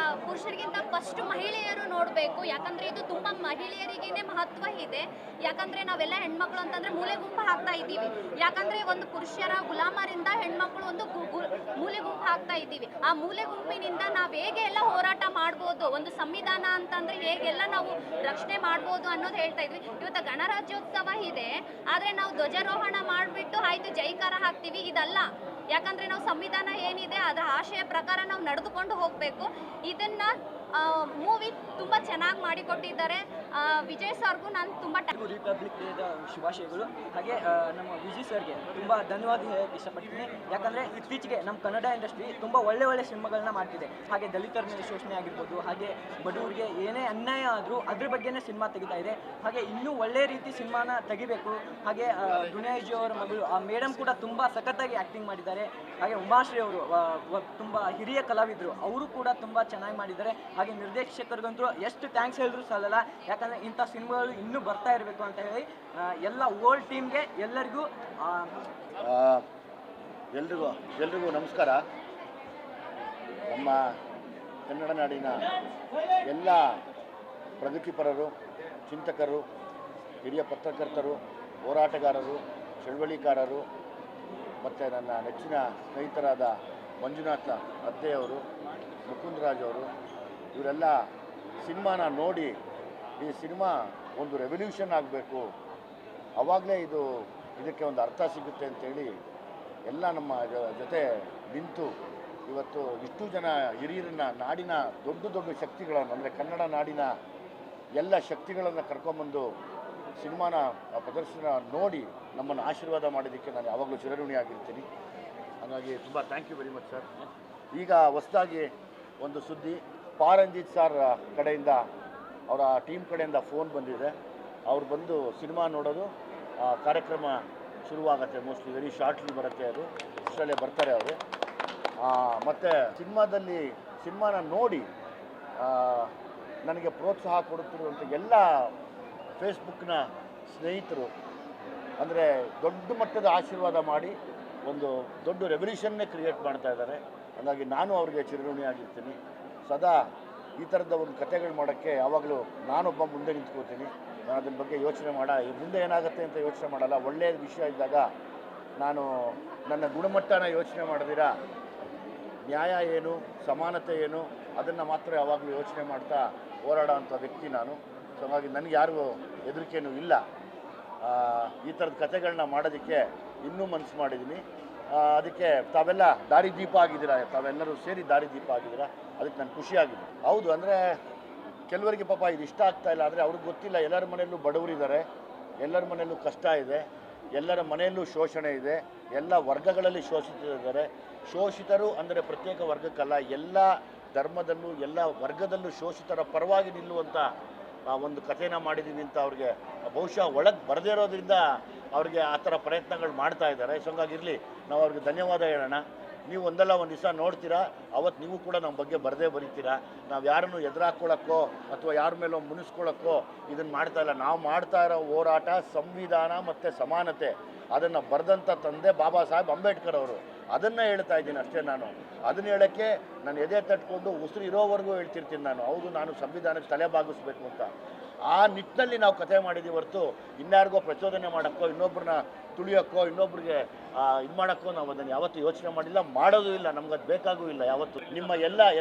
ಪುರುಷರಿಗಿಂತ ಫಸ್ಟ್ ಮಹಿಳೆಯರು ನೋಡಬೇಕು. ಯಾಕಂದರೆ ಇದು ತುಂಬ ಮಹಿಳೆಯರಿಗೇ ಮಹತ್ವ ಇದೆ. ಯಾಕಂದರೆ ನಾವೆಲ್ಲ ಹೆಣ್ಮಕ್ಳು ಅಂತಂದರೆ ಮೂಲೆ ಗುಂಪು ಹಾಕ್ತಾ ಇದ್ದೀವಿ. ಯಾಕಂದರೆ ಒಂದು ಪುರುಷರ ಗುಲಾಮರಿಂದ ಹೆಣ್ಮಕ್ಳು ಒಂದು ಮೂಲೆ ಗುಂಪು ಹಾಕ್ತಾ ಇದ್ದೀವಿ. ಆ ಮೂಲೆ ಗುಂಪಿನಿಂದ ನಾವು ಹೇಗೆ ಎಲ್ಲ ಹೋರಾಟ ಮಾಡ್ಬೋದು, ಒಂದು ಸಂವಿಧಾನ ಅಂತಂದರೆ ಹೇಗೆಲ್ಲ ನಾವು ರಕ್ಷಣೆ ಮಾಡ್ಬೋದು ಅನ್ನೋದು ಹೇಳ್ತಾ ಇದ್ವಿ. ಇವತ್ತು ಗಣರಾಜ್ಯೋತ್ಸವ ಇದೆ, ಆದರೆ ನಾವು ಧ್ವಜಾರೋಹಣ ಮಾಡಿಬಿಟ್ಟು ಆಯಿತು ಜೈಕಾರ ಹಾಕ್ತೀವಿ. ಇದಲ್ಲ. ಯಾಕಂದರೆ ನಾವು ಸಂವಿಧಾನ ಏನಿದೆ ಅದರ ಆಶಯ ಪ್ರಕಾರ ನಾವು ನಡೆದುಕೊಂಡು ಹೋಗಬೇಕು. ಇದನ್ನು ಮೂವಿ ತುಂಬ ಚೆನ್ನಾಗಿ ಮಾಡಿಕೊಟ್ಟಿದ್ದಾರೆ. ವಿಜಯ್ ಸರ್ಗೂ ನಾನು ತುಂಬ ರಿಪಬ್ಲಿಕ್ ಡೇದ ಶುಭಾಶಯಗಳು. ಹಾಗೆ ನಮ್ಮ ವಿಜಯ್ ಸರ್ಗೆ ತುಂಬ ಧನ್ಯವಾದ ಹೇಳಕ್ಕೆ ಇಷ್ಟಪಡ್ತೀನಿ. ಯಾಕಂದರೆ ಇತ್ತೀಚೆಗೆ ನಮ್ಮ ಕನ್ನಡ ಇಂಡಸ್ಟ್ರಿ ತುಂಬ ಒಳ್ಳೆ ಸಿನಿಮಾಗಳನ್ನ ಮಾಡ್ತಿದೆ. ಹಾಗೆ ದಲಿತರ ಮೇಲೆ ಶೋಷಣೆ ಆಗಿರ್ಬೋದು, ಹಾಗೆ ಬಡವರಿಗೆ ಏನೇ ಅನ್ಯಾಯ ಆದರೂ ಅದ್ರ ಬಗ್ಗೆನೇ ಸಿನಿಮಾ ತೆಗಿತಾ ಇದೆ. ಹಾಗೆ ಇನ್ನೂ ಒಳ್ಳೆ ರೀತಿ ಸಿನಿಮಾನ ತೆಗಿಬೇಕು. ಹಾಗೆ ದುನಿಯಾ ವಿಜಯ್ ಅವರ ಮಗಳು ಆ ಮೇಡಮ್ ಕೂಡ ತುಂಬ ಸಖತ್ತಾಗಿ ಆ್ಯಕ್ಟಿಂಗ್ ಮಾಡಿದ್ದಾರೆ. ಹಾಗೆ ಉಮಾಶ್ರೀ ಅವರು ತುಂಬ ಹಿರಿಯ ಕಲಾವಿದರು, ಅವರು ಕೂಡ ತುಂಬ ಚೆನ್ನಾಗಿ ಮಾಡಿದ್ದಾರೆ. ಹಾಗೆ ನಿರ್ದೇಶಕರಿಗಂತೂ ಎಷ್ಟು ಥ್ಯಾಂಕ್ಸ್ ಹೇಳಿದ್ರು ಸಾಲಲ್ಲ. ಯಾಕಂದರೆ ಇಂಥ ಸಿನಿಮಾಗಳು ಇನ್ನೂ ಬರ್ತಾ ಇರಬೇಕು ಅಂತ ಹೇಳಿ ಎಲ್ಲ ಓಲ್ಡ್ ಟೀಮ್ಗೆ ಎಲ್ಲರಿಗೂ ನಮಸ್ಕಾರ. ನಮ್ಮ ಕನ್ನಡ ನಾಡಿನ ಎಲ್ಲ ಪ್ರಗತಿಪರರು, ಚಿಂತಕರು, ಹಿರಿಯ ಪತ್ರಕರ್ತರು, ಹೋರಾಟಗಾರರು, ಚಳವಳಿಕಾರರು ಮತ್ತು ನನ್ನ ನೆಚ್ಚಿನ ಸ್ನೇಹಿತರಾದ ಮಂಜುನಾಥ ಅದ್ದೆಯವರು, ಮುಕುಂದರಾಜ್ ಅವರು, ಇವರೆಲ್ಲ ಸಿನಿಮಾನ ನೋಡಿ ಈ ಸಿನಿಮಾ ಒಂದು ರೆವಲ್ಯೂಷನ್ ಆಗಬೇಕು, ಆವಾಗಲೇ ಇದಕ್ಕೆ ಒಂದು ಅರ್ಥ ಸಿಗುತ್ತೆ ಅಂತೇಳಿ ಎಲ್ಲ ನಮ್ಮ ಜೊತೆ ನಿಂತು ಇವತ್ತು ಇಷ್ಟು ಜನ ಹಿರಿಯರನ್ನ, ನಾಡಿನ ದೊಡ್ಡ ಶಕ್ತಿಗಳನ್ನು, ಅಂದರೆ ಕನ್ನಡ ನಾಡಿನ ಎಲ್ಲ ಶಕ್ತಿಗಳನ್ನು ಕರ್ಕೊಂಬಂದು ಸಿನಿಮಾನ ಪ್ರದರ್ಶನ ನೋಡಿ ನಮ್ಮನ್ನು ಆಶೀರ್ವಾದ ಮಾಡಿದ್ದಕ್ಕೆ ನಾನು ಯಾವಾಗಲೂ ಚಿರಋಣಿಯಾಗಿರ್ತೀನಿ. ಹಾಗಾಗಿ ತುಂಬ thank you very much sir. ಈಗ ಹೊಸದಾಗಿ ಒಂದು ಸುದ್ದಿ, ಪಾರಂಜಿತ್ ಸರ್ ಕಡೆಯಿಂದ, ಅವರ ಟೀಮ್ ಕಡೆಯಿಂದ ಫೋನ್ ಬಂದಿದೆ. ಅವ್ರು ಬಂದು ಸಿನಿಮಾ ನೋಡೋದು, ಕಾರ್ಯಕ್ರಮ ಶುರುವಾಗತ್ತೆ. ಮೋಸ್ಟ್ಲಿ ವೆರಿ ಶಾರ್ಟ್ಲಿ ಬರುತ್ತೆ, ಅದು ಅಷ್ಟರಲ್ಲೇ ಬರ್ತಾರೆ ಅವರು. ಮತ್ತು ಸಿನಿಮಾನ ನೋಡಿ ನನಗೆ ಪ್ರೋತ್ಸಾಹ ಕೊಡುತ್ತಿರುವಂಥ ಎಲ್ಲ ಫೇಸ್ಬುಕ್ನ ಸ್ನೇಹಿತರು, ಅಂದರೆ ದೊಡ್ಡ ಮಟ್ಟದ ಆಶೀರ್ವಾದ ಮಾಡಿ ಒಂದು ದೊಡ್ಡ ರೆವಲ್ಯೂಷನ್ನೇ ಕ್ರಿಯೇಟ್ ಮಾಡ್ತಾ ಇದ್ದಾರೆ. ಹಾಗಾಗಿ ನಾನು ಅವರಿಗೆ ಚಿರಋಣಿಯಾಗಿರ್ತೀನಿ. ಸದಾ ಈ ಥರದ ಒಂದು ಕಥೆಗಳು ಮಾಡೋಕ್ಕೆ ಯಾವಾಗಲೂ ನಾನೊಬ್ಬ ಮುಂದೆ ನಿಂತ್ಕೋತೀನಿ. ನಾನು ಅದ್ರ ಬಗ್ಗೆ ಯೋಚನೆ ಮುಂದೆ ಏನಾಗುತ್ತೆ ಅಂತ ಯೋಚನೆ ಮಾಡಲ್ಲ. ಒಳ್ಳೆಯ ವಿಷಯ ಇದ್ದಾಗ ನಾನು ನನ್ನ ಗುಣಮಟ್ಟನ ಯೋಚನೆ ಮಾಡಿದಿರ ನ್ಯಾಯ ಏನು ಸಮಾನತೆ ಏನು ಅದನ್ನು ಮಾತ್ರ ಯಾವಾಗಲೂ ಯೋಚನೆ ಮಾಡ್ತಾ ಹೋರಾಡೋ ಅಂಥ ವ್ಯಕ್ತಿ ನಾನು. ಸೊ ಹಾಗಾಗಿ ನನಗೆ ಯಾರಿಗೂ ಹೆದರಿಕೆನೂ ಇಲ್ಲ. ಈ ಥರದ ಕಥೆಗಳನ್ನ ಮಾಡೋದಕ್ಕೆ ಇನ್ನೂ ಮನಸ್ಸು ಮಾಡಿದ್ದೀನಿ. ಅದಕ್ಕೆ ತಾವೆಲ್ಲ ದಾರಿದೀಪ ಆಗಿದ್ದೀರಾ, ತಾವೆಲ್ಲರೂ ಸೇರಿ ದಾರಿದೀಪ ಆಗಿದ್ದೀರಾ, ಅದಕ್ಕೆ ನಾನು ಖುಷಿಯಾಗಿದೆ. ಹೌದು, ಅಂದರೆ ಕೆಲವರಿಗೆ ಪಾಪ ಇದು ಇಷ್ಟ ಆಗ್ತಾ ಇಲ್ಲ, ಆದರೆ ಅವ್ರಿಗೆ ಗೊತ್ತಿಲ್ಲ. ಎಲ್ಲರ ಮನೆಯಲ್ಲೂ ಬಡವರಿದ್ದಾರೆ, ಎಲ್ಲರ ಮನೆಯಲ್ಲೂ ಕಷ್ಟ ಇದೆ, ಎಲ್ಲರ ಮನೆಯಲ್ಲೂ ಶೋಷಣೆ ಇದೆ, ಎಲ್ಲ ವರ್ಗಗಳಲ್ಲಿ ಶೋಷಿತರಿದ್ದಾರೆ. ಶೋಷಿತರು ಅಂದರೆ ಪ್ರತ್ಯೇಕ ವರ್ಗಕ್ಕಲ್ಲ, ಎಲ್ಲ ಧರ್ಮದಲ್ಲೂ ಎಲ್ಲ ವರ್ಗದಲ್ಲೂ ಶೋಷಿತರ ಪರವಾಗಿ ನಿಲ್ಲುವಂಥ ಒಂದು ಕಥೆನ ಮಾಡಿದ್ದೀವಿ ಅಂತ ಅವ್ರಿಗೆ ಬಹುಶಃ ಒಳಗೆ ಬರದೇ ಇರೋದ್ರಿಂದ ಅವ್ರಿಗೆ ಆ ಥರ ಪ್ರಯತ್ನಗಳು ಮಾಡ್ತಾ ಇದ್ದಾರೆ. ಸೊ ಹಂಗಾಗಿರಲಿ, ನಾವು ಅವ್ರಿಗೆ ಧನ್ಯವಾದ ಹೇಳೋಣ. ನೀವು ಒಂದಲ್ಲ ಒಂದು ದಿವಸ ನೋಡ್ತೀರಾ, ಅವತ್ತು ನೀವು ಕೂಡ ನಮ್ಮ ಬಗ್ಗೆ ಬರದೇ ಬರೀತೀರಾ. ನಾವು ಯಾರನ್ನು ಎದುರಾಕೊಳ್ಳೋಕ್ಕೋ ಅಥವಾ ಯಾರ ಮೇಲೋ ಮುನಿಸ್ಕೊಳ್ಳೋಕ್ಕೋ ಇದನ್ನು ಮಾಡ್ತಾ ಇಲ್ಲ. ನಾವು ಮಾಡ್ತಾ ಇರೋ ಹೋರಾಟ ಸಂವಿಧಾನ ಮತ್ತು ಸಮಾನತೆ, ಅದನ್ನು ಬರೆದಂಥ ತಂದೆ ಬಾಬಾ ಸಾಹೇಬ್ ಅಂಬೇಡ್ಕರ್ ಅವರು. ಅದನ್ನು ಹೇಳ್ತಾ ಇದ್ದೀನಿ ಅಷ್ಟೇ. ನಾನು ಅದನ್ನು ಹೇಳೋಕ್ಕೆ ನಾನು ಎದೆ ತಟ್ಕೊಂಡು ಉಸಿರು ಇರೋವರೆಗೂ ಹೇಳ್ತಿರ್ತೀನಿ ನಾನು. ಹೌದು, ನಾನು ಸಂವಿಧಾನಕ್ಕೆ ತಲೆ ಬಾಗಿಸ್ಬೇಕು ಅಂತ. ಆ ನಿಟ್ಟಿನಲ್ಲಿ ನಾವು ಕಥೆ ಮಾಡಿದ್ದೀವಿ ಹೊರತು ಇನ್ಯಾರಿಗೋ ಪ್ರಚೋದನೆ ಮಾಡೋಕ್ಕೋ, ಇನ್ನೊಬ್ಬರನ್ನ ತುಳಿಯೋಕ್ಕೋ, ಇನ್ನೊಬ್ರಿಗೆ ಇದು ಮಾಡೋಕ್ಕೋ ನಾವು ಅದನ್ನು ಯಾವತ್ತೂ ಯೋಚನೆ ಮಾಡಿಲ್ಲ, ಮಾಡೋದು ಇಲ್ಲ. ನಮ್ಗೆ ಅದು ಬೇಕಾಗೂ ಇಲ್ಲ ಯಾವತ್ತು. ನಿಮ್ಮ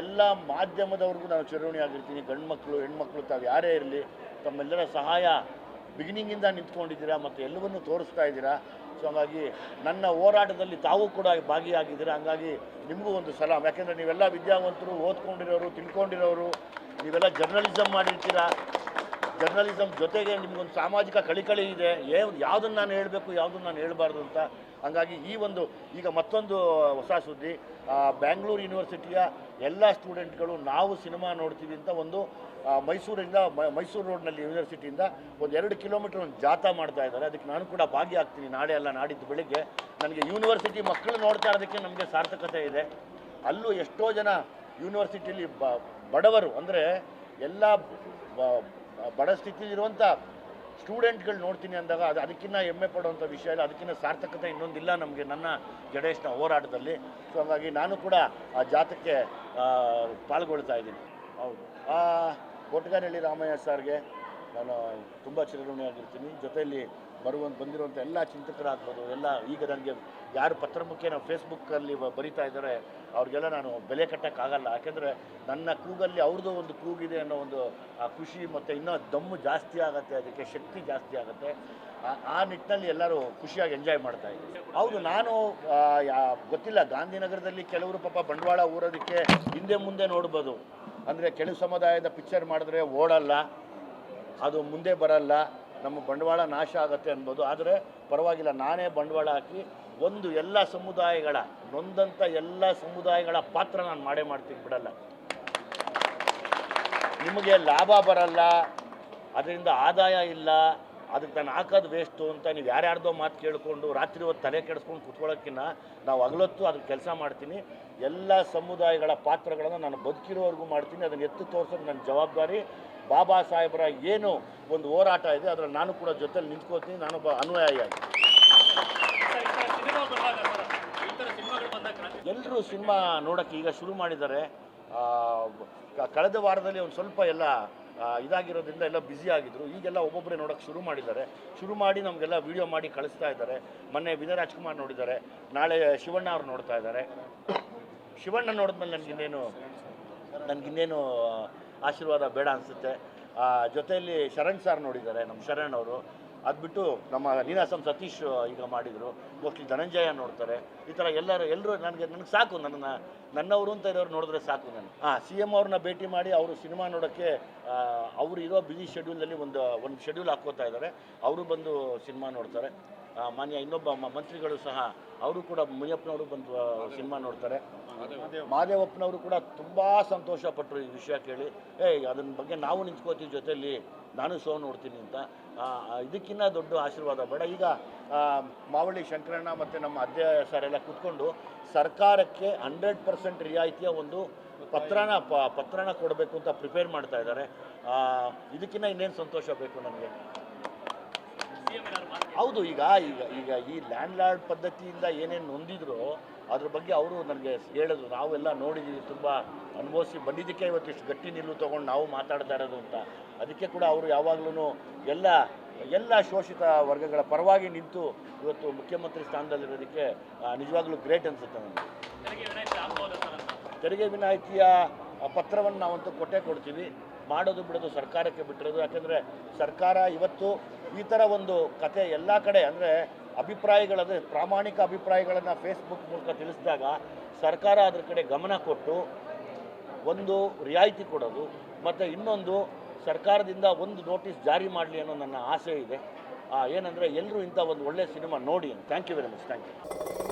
ಎಲ್ಲ ಮಾಧ್ಯಮದವ್ರಿಗೂ ನಾನು ಚಿರಋಣಿಯಾಗಿರ್ತೀನಿ. ಗಂಡು ಮಕ್ಕಳು ಹೆಣ್ಮಕ್ಳು ತಾವು ಯಾರೇ ಇರಲಿ, ತಮ್ಮೆಲ್ಲರ ಸಹಾಯ ಬಿಗಿನಿಂಗಿಂದ ನಿಂತ್ಕೊಂಡಿದ್ದೀರಾ ಮತ್ತು ಎಲ್ಲವನ್ನೂ ತೋರಿಸ್ತಾ ಇದ್ದೀರಾ. ಸೊ ಹಂಗಾಗಿ ನನ್ನ ಹೋರಾಟದಲ್ಲಿ ತಾವು ಕೂಡ ಭಾಗಿಯಾಗಿದ್ದೀರಾ. ಹಂಗಾಗಿ ನಿಮಗೂ ಒಂದು ಸಲಾಮ್. ಯಾಕೆಂದರೆ ನೀವೆಲ್ಲ ವಿದ್ಯಾವಂತರು, ಓದ್ಕೊಂಡಿರೋರು, ತಿಳ್ಕೊಂಡಿರೋರು, ನೀವೆಲ್ಲ ಜರ್ನಲಿಸಮ್ ಮಾಡಿರ್ತೀರಾ. ಜರ್ನಲಿಸಮ್ ಜೊತೆಗೆ ನಿಮಗೊಂದು ಸಾಮಾಜಿಕ ಕಳಿಕಳಿ ಇದೆ, ಯಾವುದನ್ನು ನಾನು ಹೇಳಬೇಕು, ಯಾವುದನ್ನು ನಾನು ಹೇಳಬಾರ್ದು ಅಂತ. ಹಂಗಾಗಿ ಈಗ ಮತ್ತೊಂದು ಹೊಸ ಸುದ್ದಿ, ಬ್ಯಾಂಗ್ಳೂರು ಯೂನಿವರ್ಸಿಟಿಯ ಎಲ್ಲ ಸ್ಟೂಡೆಂಟ್ಗಳು ನಾವು ಸಿನಿಮಾ ನೋಡ್ತೀವಿ ಅಂತ ಒಂದು ಮೈಸೂರು ರೋಡ್ನಲ್ಲಿ ಯೂನಿವರ್ಸಿಟಿಯಿಂದ ಒಂದು 2 ಕಿಲೋಮೀಟರ್ ಒಂದು ಜಾಥಾ ಮಾಡ್ತಾ ಇದ್ದಾರೆ. ಅದಕ್ಕೆ ನಾನು ಕೂಡ ಭಾಗಿಯಾಗ್ತೀನಿ ನಾಳೆ ಅಲ್ಲ ನಾಡಿದ್ದು ಬೆಳಿಗ್ಗೆ. ನನಗೆ ಯೂನಿವರ್ಸಿಟಿ ಮಕ್ಕಳು ನೋಡ್ತಾ ಇರೋದಕ್ಕೆ ನಮಗೆ ಸಾರ್ಥಕತೆ ಇದೆ. ಅಲ್ಲೂ ಎಷ್ಟೋ ಜನ ಯೂನಿವರ್ಸಿಟಿಯಲ್ಲಿ ಬಡವರು, ಅಂದರೆ ಎಲ್ಲ ಬಡ ಸ್ಥಿತಿಲಿರುವಂಥ ಸ್ಟೂಡೆಂಟ್ಗಳು ನೋಡ್ತೀನಿ ಅಂದಾಗ ಅದಕ್ಕಿಂತ ಹೆಮ್ಮೆ ಪಡುವಂಥ ವಿಷಯ ಇಲ್ಲ, ಅದಕ್ಕಿಂತ ಸಾರ್ಥಕತೆ ಇನ್ನೊಂದಿಲ್ಲ ನಮಗೆ ನನ್ನ ಜಡೇಶ್ನ ಹೋರಾಟದಲ್ಲಿ. ಸೊ ಹಾಗಾಗಿ ನಾನು ಕೂಡ ಆ ಜಾಥಕ್ಕೆ ಪಾಲ್ಗೊಳ್ತಾ ಇದ್ದೀನಿ. ಹೌದು, ಕೊಟ್ಗಾನಹಳ್ಳಿ ರಾಮಯ್ಯ ಸರ್ಗೆ ನಾನು ತುಂಬ ಚಿರಋಣಿಯಾಗಿರ್ತೀನಿ. ಜೊತೆಯಲ್ಲಿ ಬಂದಿರುವಂಥ ಎಲ್ಲ ಚಿಂತಕರಾಗ್ಬೋದು, ಎಲ್ಲ ಈಗ ನನಗೆ ಯಾರು ಪತ್ರಮುಖೇನ ಫೇಸ್ಬುಕ್ಕಲ್ಲಿ ಬರಿತಾ ಇದ್ದಾರೆ ಅವ್ರಿಗೆಲ್ಲ ನಾನು ಬೆಲೆ ಕಟ್ಟೋಕ್ಕಾಗಲ್ಲ. ಯಾಕೆಂದರೆ ನನ್ನ ಕೂಗಲ್ಲಿ ಅವ್ರದ್ದು ಒಂದು ಕೂಗಿದೆ ಅನ್ನೋ ಒಂದು ಖುಷಿ ಮತ್ತು ಇನ್ನೂ ದಮ್ಮು ಜಾಸ್ತಿ ಆಗುತ್ತೆ, ಅದಕ್ಕೆ ಶಕ್ತಿ ಜಾಸ್ತಿ ಆಗುತ್ತೆ. ಆ ನಿಟ್ಟಿನಲ್ಲಿ ಎಲ್ಲರೂ ಖುಷಿಯಾಗಿ ಎಂಜಾಯ್ ಮಾಡ್ತಾ ಇದ್ದೀವಿ. ಹೌದು, ನಾನು ಗೊತ್ತಿಲ್ಲ, ಗಾಂಧಿನಗರದಲ್ಲಿ ಕೆಲವರು ಪಾಪ ಬಂಡವಾಳ ಊರೋದಕ್ಕೆ ಹಿಂದೆ ಮುಂದೆ ನೋಡ್ಬೋದು. ಅಂದರೆ ಕೆಲವು ಸಮುದಾಯದ ಪಿಕ್ಚರ್ ಮಾಡಿದ್ರೆ ಓಡಲ್ಲ, ಅದು ಮುಂದೆ ಬರಲ್ಲ, ನಮ್ಮ ಬಂಡವಾಳ ನಾಶ ಆಗುತ್ತೆ ಅನ್ಬೋದು. ಆದರೆ ಪರವಾಗಿಲ್ಲ, ನಾನೇ ಬಂಡವಾಳ ಹಾಕಿ ಎಲ್ಲ ಸಮುದಾಯಗಳ ನೊಂದಂಥ ಎಲ್ಲ ಸಮುದಾಯಗಳ ಪಾತ್ರ ನಾನು ಮಾಡ್ತೀನಿ, ಬಿಡಲ್ಲ. ನಿಮಗೆ ಲಾಭ ಬರಲ್ಲ, ಅದರಿಂದ ಆದಾಯ ಇಲ್ಲ, ಅದಕ್ಕೆ ನಾನು ಹಾಕೋದು ವೇಸ್ಟು ಅಂತ ನೀವು ಯಾರ್ಯಾರ್ದೋ ಮಾತು ಕೇಳಿಕೊಂಡು ರಾತ್ರಿ ಹೊತ್ತು ತಲೆ ಕೆಡಿಸ್ಕೊಂಡು ಕೂತ್ಕೊಳ್ಳೋಕ್ಕಿಂತ ನಾವು ಹಗಲೊತ್ತು ಅದಕ್ಕೆ ಕೆಲಸ ಮಾಡ್ತೀನಿ. ಎಲ್ಲ ಸಮುದಾಯಗಳ ಪಾತ್ರಗಳನ್ನು ನಾನು ಬದುಕಿರೋವರೆಗೂ ಮಾಡ್ತೀನಿ. ಅದನ್ನು ಎತ್ತು ತೋರಿಸೋದು ನನ್ನ ಜವಾಬ್ದಾರಿ. ಬಾಬಾ ಸಾಹೇಬರ ಏನು ಒಂದು ಹೋರಾಟ ಇದೆ ಅದರಲ್ಲಿ ನಾನು ಕೂಡ ಜೊತೆಲಿ ನಿಂತ್ಕೋತೀನಿ. ನಾನೊಬ್ಬ ಅನುಯಾಯಿಯಾಗಿ. ಎಲ್ಲರೂ ಸಿನಿಮಾ ನೋಡೋಕ್ಕೆ ಈಗ ಶುರು ಮಾಡಿದ್ದಾರೆ. ಕಳೆದ ವಾರದಲ್ಲಿ ಒಂದು ಸ್ವಲ್ಪ ಎಲ್ಲ ಇದಾಗಿರೋದ್ರಿಂದ ಎಲ್ಲ ಬ್ಯುಸಿ ಆಗಿದ್ರು. ಈಗೆಲ್ಲ ಒಬ್ಬೊಬ್ಬರೇ ನೋಡೋಕ್ಕೆ ಶುರು ಮಾಡಿ ನಮಗೆಲ್ಲ ವೀಡಿಯೋ ಮಾಡಿ ಕಳಿಸ್ತಾ ಇದ್ದಾರೆ. ಮೊನ್ನೆ ವಿನಯ್ ರಾಜ್ಕುಮಾರ್ ನೋಡಿದ್ದಾರೆ, ನಾಳೆ ಶಿವಣ್ಣ ಅವ್ರು ನೋಡ್ತಾ ಇದ್ದಾರೆ. ಶಿವಣ್ಣ ನೋಡಿದ್ಮೇಲೆ ನನಗಿನ್ನೇನು ಆಶೀರ್ವಾದ ಬೇಡ ಅನಿಸುತ್ತೆ. ಜೊತೆಯಲ್ಲಿ ಶರಣ್ ಸಾರ್ ನೋಡಿದ್ದಾರೆ, ನಮ್ಮ ಶರಣ್ ಅವರು. ಅದು ಬಿಟ್ಟು ನಮ್ಮ ನೀನಾಸಂ ಸತೀಶ್ ಈಗ ಮಾಡಿದರು. ಮೋಸ್ಟ್ಲಿ ಧನಂಜಯ ನೋಡ್ತಾರೆ. ಈ ಥರ ಎಲ್ಲರೂ ನನಗೆ ಸಾಕು, ನನ್ನವರು ಅಂತ ಇರೋರು ನೋಡಿದ್ರೆ ಸಾಕು. ನಾನು CM ಅವ್ರನ್ನ ಭೇಟಿ ಮಾಡಿ ಅವರು ಸಿನಿಮಾ ನೋಡೋಕ್ಕೆ ಅವರು ಇರೋ ಬ್ಯುಸಿ ಶೆಡ್ಯೂಲಲ್ಲಿ ಒಂದು ಶೆಡ್ಯೂಲ್ ಹಾಕ್ಕೋತಾ ಇದ್ದಾರೆ. ಅವರು ಬಂದು ಸಿನಿಮಾ ನೋಡ್ತಾರೆ. ಮಾನ್ಯ ಇನ್ನೊಬ್ಬ ಮಂತ್ರಿಗಳು ಸಹ ಅವರು ಕೂಡ ಮುನಿಯಪ್ಪನವರು ಬಂದು ಸಿನಿಮಾ ನೋಡ್ತಾರೆ. ಮಾದೇವಪ್ಪನವರು ಕೂಡ ತುಂಬ ಸಂತೋಷಪಟ್ಟರು ಈ ವಿಷಯ ಕೇಳಿ. ಅದನ್ನ ಬಗ್ಗೆ ನಾವು ನಿಂತ್ಕೋತೀವಿ ಜೊತೆಯಲ್ಲಿ, ನಾನು ಶೋ ನೋಡ್ತೀನಿ ಅಂತ. ಇದಕ್ಕಿಂತ ದೊಡ್ಡ ಆಶೀರ್ವಾದ ಬೇಡ. ಈಗ ಮಾವಳ್ಳಿ ಶಂಕರಣ್ಣ ಮತ್ತು ನಮ್ಮ ಅಧ್ಯಯ ಸರ್ ಎಲ್ಲ ಕೂತ್ಕೊಂಡು ಸರ್ಕಾರಕ್ಕೆ 100% ರಿಯಾಯಿತಿಯ ಒಂದು ಪತ್ರನ ಕೊಡಬೇಕು ಅಂತ ಪ್ರಿಪೇರ್ ಮಾಡ್ತಾ ಇದ್ದಾರೆ. ಇದಕ್ಕಿಂತ ಇನ್ನೇನು ಸಂತೋಷ ಬೇಕು ನನಗೆ. ಹೌದು, ಈಗ ಈ ಲ್ಯಾಂಡ್ ಲಾರ್ಡ್ ಪದ್ಧತಿಯಿಂದ ಏನೇನು ನೊಂದಿದ್ರು ಅದ್ರ ಬಗ್ಗೆ ಅವರು ನನಗೆ ಹೇಳಿದ್ರು, ನಾವೆಲ್ಲ ನೋಡಿದ್ದೀವಿ, ತುಂಬ ಅನುಭವಿಸಿ ಬಂದಿದ್ದಕ್ಕೆ ಇವತ್ತು ಇಷ್ಟು ಗಟ್ಟಿ ನಿಲುವು ತೊಗೊಂಡು ನಾವು ಮಾತಾಡ್ತಾ ಇರೋದು ಅಂತ. ಅದಕ್ಕೆ ಕೂಡ ಅವರು ಯಾವಾಗಲೂ ಎಲ್ಲ ಶೋಷಿತ ವರ್ಗಗಳ ಪರವಾಗಿ ನಿಂತು ಇವತ್ತು ಮುಖ್ಯಮಂತ್ರಿ ಸ್ಥಾನದಲ್ಲಿರೋದಕ್ಕೆ ನಿಜವಾಗ್ಲೂ ಗ್ರೇಟ್ ಅನಿಸುತ್ತೆ ನನಗೆ. ತೆರಿಗೆ ವಿನಾಯಿತಿಯ ಪತ್ರವನ್ನು ನಾವಂತೂ ಕೊಡ್ತೀವಿ. ಮಾಡೋದು ಬಿಡೋದು ಸರ್ಕಾರಕ್ಕೆ ಬಿಟ್ಟಿರೋದು. ಯಾಕೆಂದರೆ ಸರ್ಕಾರ ಇವತ್ತು ಈ ಥರ ಒಂದು ಕತೆ ಎಲ್ಲ ಕಡೆ ಅಂದರೆ ಅಭಿಪ್ರಾಯಗಳಂದರೆ ಪ್ರಾಮಾಣಿಕ ಅಭಿಪ್ರಾಯಗಳನ್ನು ಫೇಸ್ಬುಕ್ ಮೂಲಕ ತಿಳಿಸಿದಾಗ ಸರ್ಕಾರ ಅದ್ರ ಕಡೆ ಗಮನ ಕೊಟ್ಟು ಒಂದು ರಿಯಾಯಿತಿ ಕೊಡೋದು ಮತ್ತು ಇನ್ನೊಂದು ಸರ್ಕಾರದಿಂದ ಒಂದು ನೋಟಿಸ್ ಜಾರಿ ಮಾಡಲಿ ಅನ್ನೋ ನನ್ನ ಆಸೆ ಇದೆ. ಏನಂದರೆ ಎಲ್ಲರೂ ಇಂಥ ಒಂದು ಒಳ್ಳೆಯ ಸಿನಿಮಾ ನೋಡಿ. Thank you very much. Thank you.